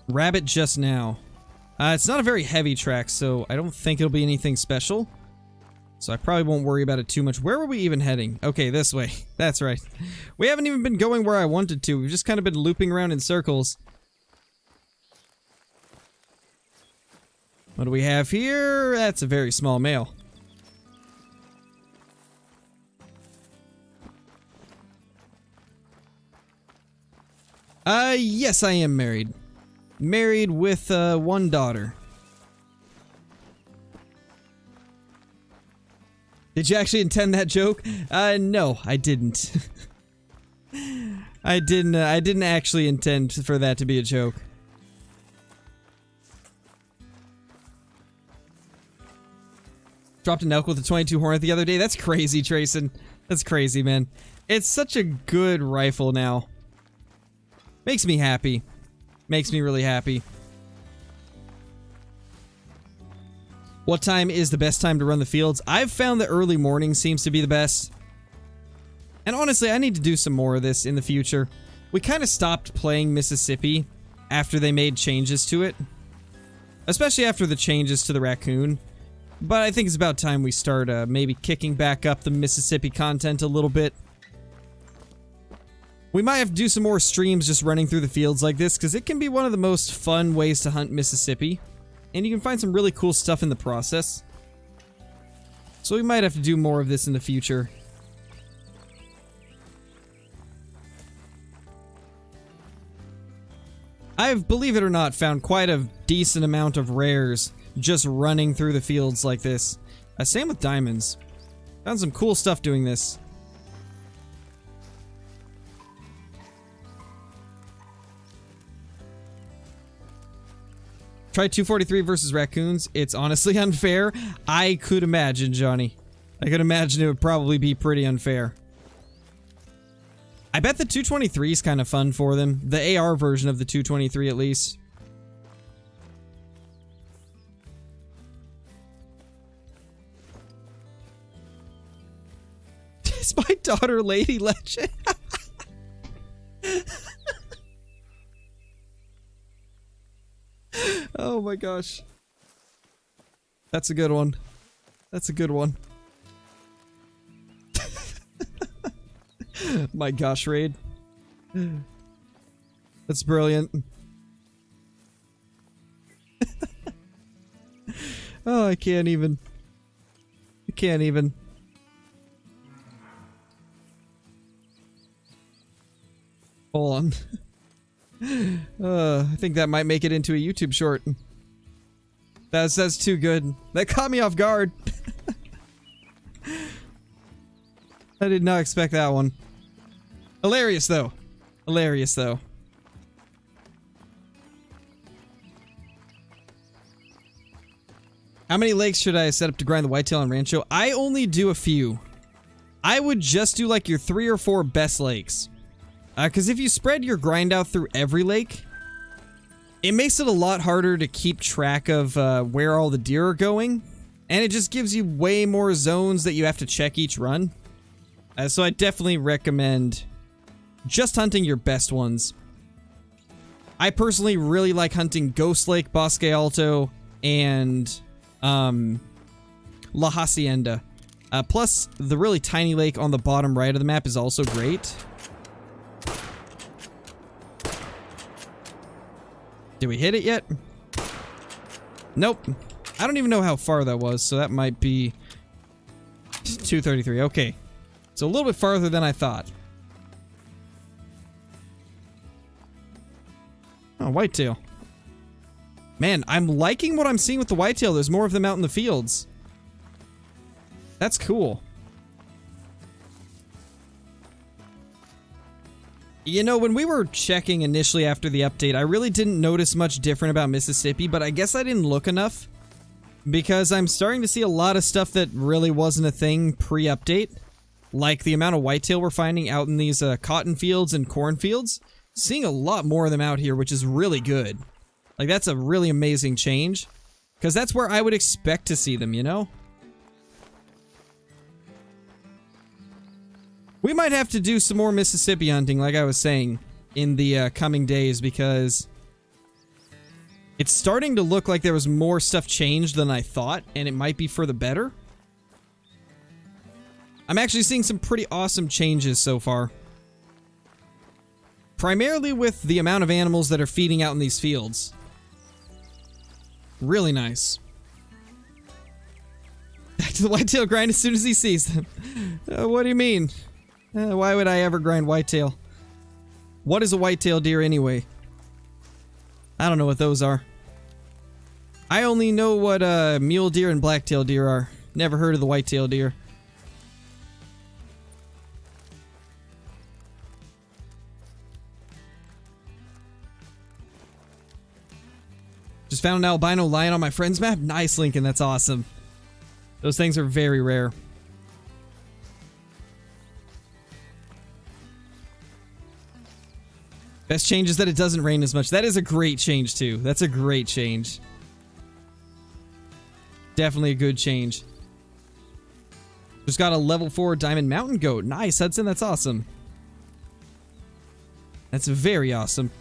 Rabbit just now. It's not a very heavy track, so I don't think it'll be anything special. So I probably won't worry about it too much. Where were we even heading? Okay, this way. That's right. We haven't even been going where I wanted to. We've just kind of been looping around in circles. What do we have here? That's a very small male. Yes, I am married. Married with, one daughter. Did you actually intend that joke? No, I didn't. I didn't actually intend for that to be a joke. Dropped an elk with a 22 Hornet the other day. That's crazy, Trayson. That's crazy, man. It's such a good rifle now. Makes me happy. Makes me really happy. What time is the best time to run the fields? I've found that early morning seems to be the best. And honestly, I need to do some more of this in the future. We kind of stopped playing Mississippi after they made changes to it. Especially after the changes to the raccoon. But I think it's about time we start maybe kicking back up the Mississippi content a little bit. We might have to do some more streams just running through the fields like this, because it can be one of the most fun ways to hunt Mississippi. And you can find some really cool stuff in the process. So we might have to do more of this in the future. I've, believe it or not, found quite a decent amount of rares just running through the fields like this. Same with diamonds. Found some cool stuff doing this. Try 243 versus raccoons. It's honestly unfair. I could imagine, Johnny. I could imagine it would probably be pretty unfair. I bet the 223 is kind of fun for them. The AR version of the 223 at least. It's my daughter, Lady Legend. Oh my gosh. That's a good one. That's a good one. My gosh, Raid. That's brilliant. Oh, I can't even. I can't even. Hold on. I think that might make it into a YouTube short. That's too good. That caught me off guard. I did not expect that one. Hilarious though. Hilarious though. How many lakes should I set up to grind the whitetail on Rancho? I only do a few. I would just do like your 3 or 4 best lakes. Because if you spread your grind out through every lake, it makes it a lot harder to keep track of where all the deer are going. And it just gives you way more zones that you have to check each run. So I definitely recommend just hunting your best ones. I personally really like hunting Ghost Lake, Bosque Alto, and La Hacienda. Plus, the really tiny lake on the bottom right of the map is also great. Did we hit it yet? Nope. I don't even know how far that was, so that might be 233. Okay. So a little bit farther than I thought. Oh, whitetail. Man, I'm liking what I'm seeing with the whitetail. There's more of them out in the fields. That's cool. You know, when we were checking initially after the update, I really didn't notice much different about Mississippi, but I guess I didn't look enough. Because I'm starting to see a lot of stuff that really wasn't a thing pre-update. Like the amount of whitetail we're finding out in these cotton fields and corn fields. Seeing a lot more of them out here, which is really good. Like, that's a really amazing change. Because that's where I would expect to see them, you know? We might have to do some more Mississippi hunting, like I was saying, in the coming days, because it's starting to look like there was more stuff changed than I thought, and it might be for the better. I'm actually seeing some pretty awesome changes so far. Primarily with the amount of animals that are feeding out in these fields. Really nice. Back to the whitetail grind as soon as he sees them. What do you mean? Why would I ever grind whitetail? What is a whitetail deer anyway? I don't know what those are. I only know what mule deer and blacktail deer are. Never heard of the whitetail deer. Just found an albino lion on my friend's map. Nice, Lincoln. That's awesome. Those things are very rare. Best change is that it doesn't rain as much. That is a great change, too. That's a great change. Definitely a good change. Just got a level 4 Diamond Mountain Goat. Nice, Hudson. That's awesome. That's very awesome.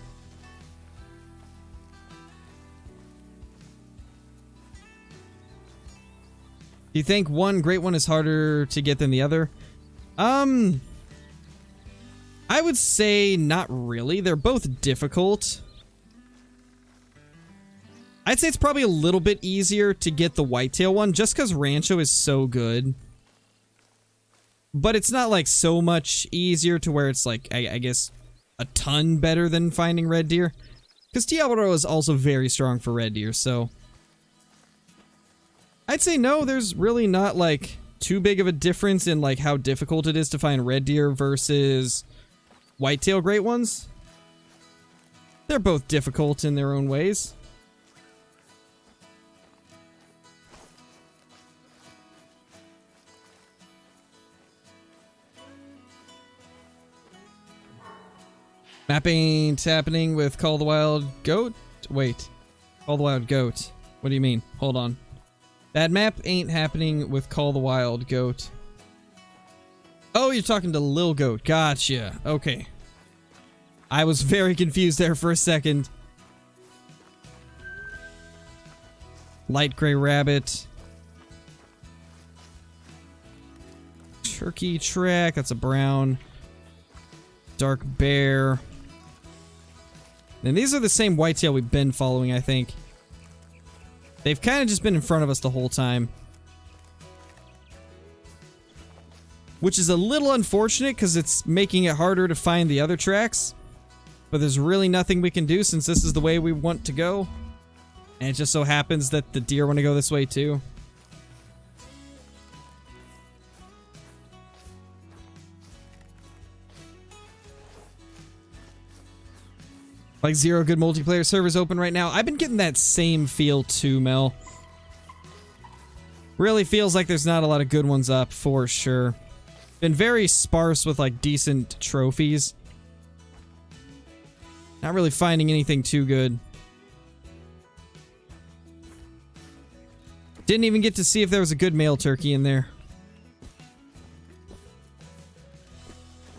Do you think one great one is harder to get than the other? I would say not really. They're both difficult. I'd say it's probably a little bit easier to get the whitetail one just because Rancho is so good. But it's not like so much easier to where it's like, I guess, a ton better than finding red deer. Because Diablo is also very strong for red deer, so... I'd say no, there's really not like too big of a difference in like how difficult it is to find red deer versus whitetail great ones. They're both difficult in their own ways. Map ain't happening with Call the Wild Goat? Wait. Call the Wild Goat. What do you mean? Hold on. That map ain't happening with Call the Wild Goat. Oh, you're talking to Lil Goat. Gotcha. Okay. I was very confused there for a second. Light gray rabbit. Turkey track. That's a brown. Dark bear. And these are the same whitetail we've been following, I think. They've kind of just been in front of us the whole time. Which is a little unfortunate because it's making it harder to find the other tracks. But there's really nothing we can do since this is the way we want to go. And it just so happens that the deer want to go this way too. Like zero good multiplayer servers open right now. I've been getting that same feel too, Mel. Really feels like there's not a lot of good ones up for sure. Been very sparse with like decent trophies. Not really finding anything too good. Didn't even get to see if there was a good male turkey in there.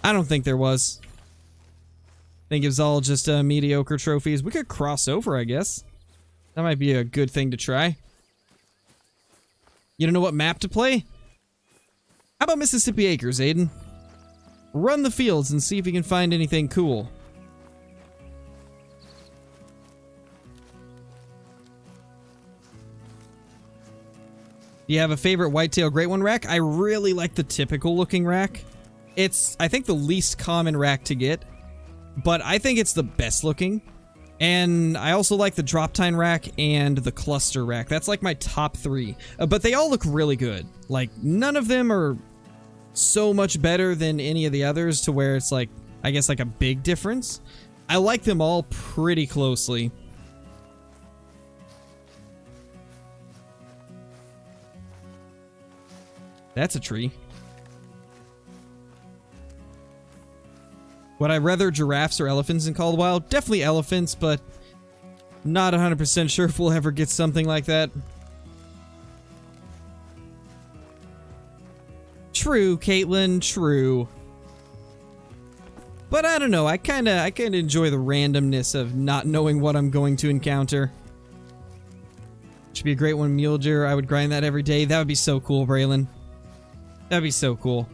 I don't think there was. I think it was all just mediocre trophies. We could cross over, I guess. That might be a good thing to try. You don't know what map to play? How about Mississippi Acres, Aiden? Run the fields and see if you can find anything cool. Do you have a favorite whitetail great one rack? I really like the typical looking rack. It's, I think, the least common rack to get. But I think it's the best looking. And I also like the drop tine rack and the cluster rack. That's like my top 3. But they all look really good. Like, none of them are so much better than any of the others to where it's like, I guess like a big difference. I like them all pretty closely. That's a tree. Would I rather giraffes or elephants in Call the Wild? Definitely elephants, but not 100% sure if we'll ever get something like that. True, Caitlin, true. But I don't know, I kinda enjoy the randomness of not knowing what I'm going to encounter. Should be a great one, mule deer. I would grind that every day. That would be so cool, Braylon. That'd be so cool.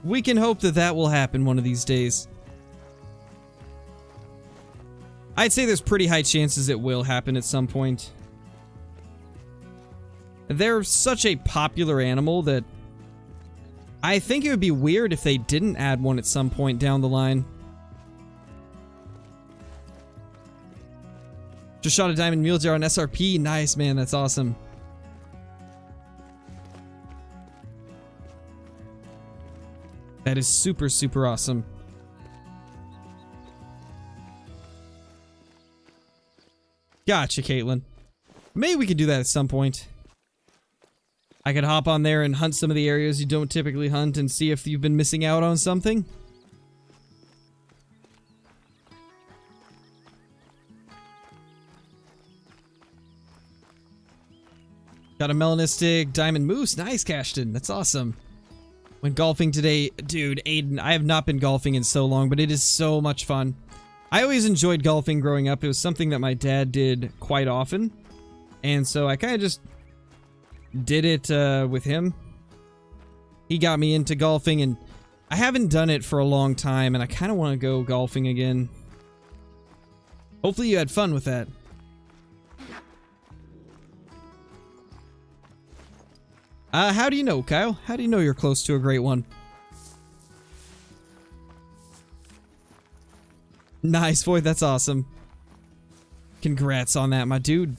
We can hope that that will happen one of these days. I'd say there's pretty high chances it will happen at some point. They're such a popular animal that I think it would be weird if they didn't add one at some point down the line. Just shot a diamond mule deer on SRP. Nice, man. That's awesome. That is super, super awesome. Gotcha, Caitlin. Maybe we could do that at some point. I could hop on there and hunt some of the areas you don't typically hunt and see if you've been missing out on something. Got a melanistic diamond moose. Nice, Cashton. That's awesome. Went golfing today. Dude, Aiden, I have not been golfing in so long, but it is so much fun. I always enjoyed golfing growing up. It was something that my dad did quite often. And so I kind of just did it with him. He got me into golfing, and I haven't done it for a long time, and I kind of want to go golfing again. Hopefully you had fun with that. How do you know, Kyle? How do you know you're close to a great one? Nice, Void. That's awesome. Congrats on that, my dude.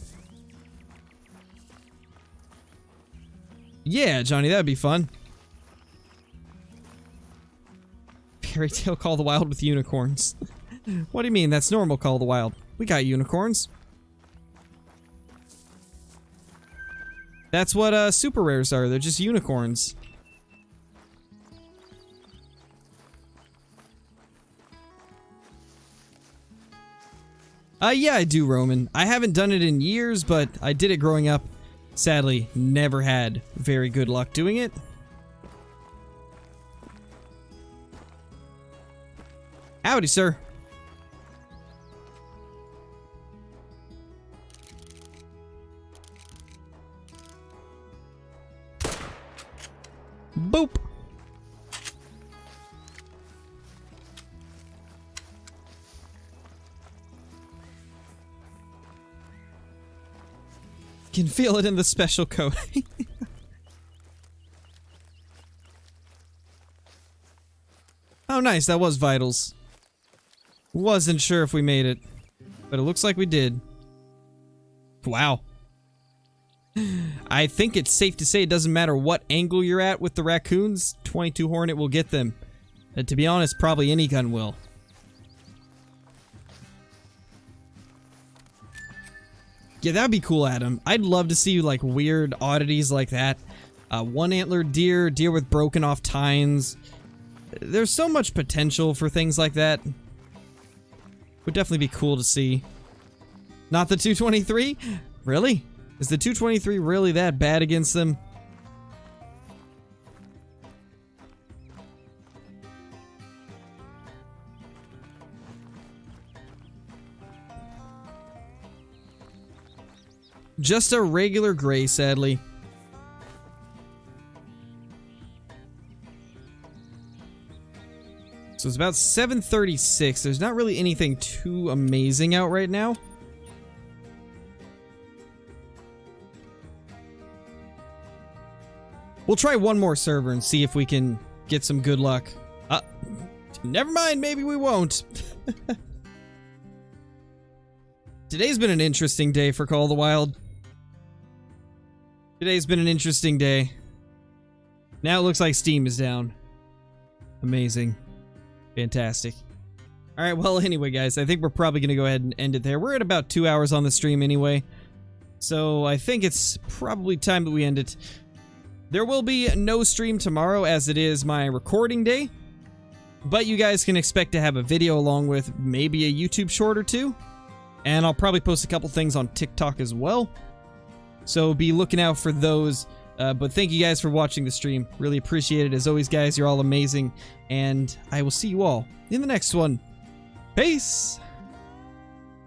Yeah, Johnny, that'd be fun. Fairy Tale Call of the Wild with unicorns. What do you mean? That's normal Call of the Wild. We got unicorns. That's what super rares are. They're just unicorns. Yeah, I do, Roman. I haven't done it in years, but I did it growing up. Sadly, never had very good luck doing it. Howdy, sir. Boop. Can feel it in the special code. Oh, nice. That was vitals. Wasn't sure if we made it, but it looks like we did. Wow. I think it's safe to say it doesn't matter what angle you're at with the raccoons, 22 Hornet will get them. And to be honest, probably any gun will. Yeah, that'd be cool, Adam. I'd love to see like weird oddities like that. One-antlered deer, deer with broken off tines. There's so much potential for things like that. Would definitely be cool to see. Not the 223? Really? Is the 223 really that bad against them? Just a regular gray, sadly. So it's about 7:36. There's not really anything too amazing out right now. We'll try one more server and see if we can get some good luck. Never mind, maybe we won't. Today's been an interesting day for Call of the Wild. Today's been an interesting day. Now it looks like Steam is down. Amazing. Fantastic. Alright, well, anyway, guys, I think we're probably going to go ahead and end it there. We're at about 2 hours on the stream anyway. So I think it's probably time that we end it. There will be no stream tomorrow as it is my recording day. But you guys can expect to have a video along with maybe a YouTube short or two. And I'll probably post a couple things on TikTok as well. So be looking out for those. But thank you guys for watching the stream. Really appreciate it. As always, guys, you're all amazing. And I will see you all in the next one. Peace!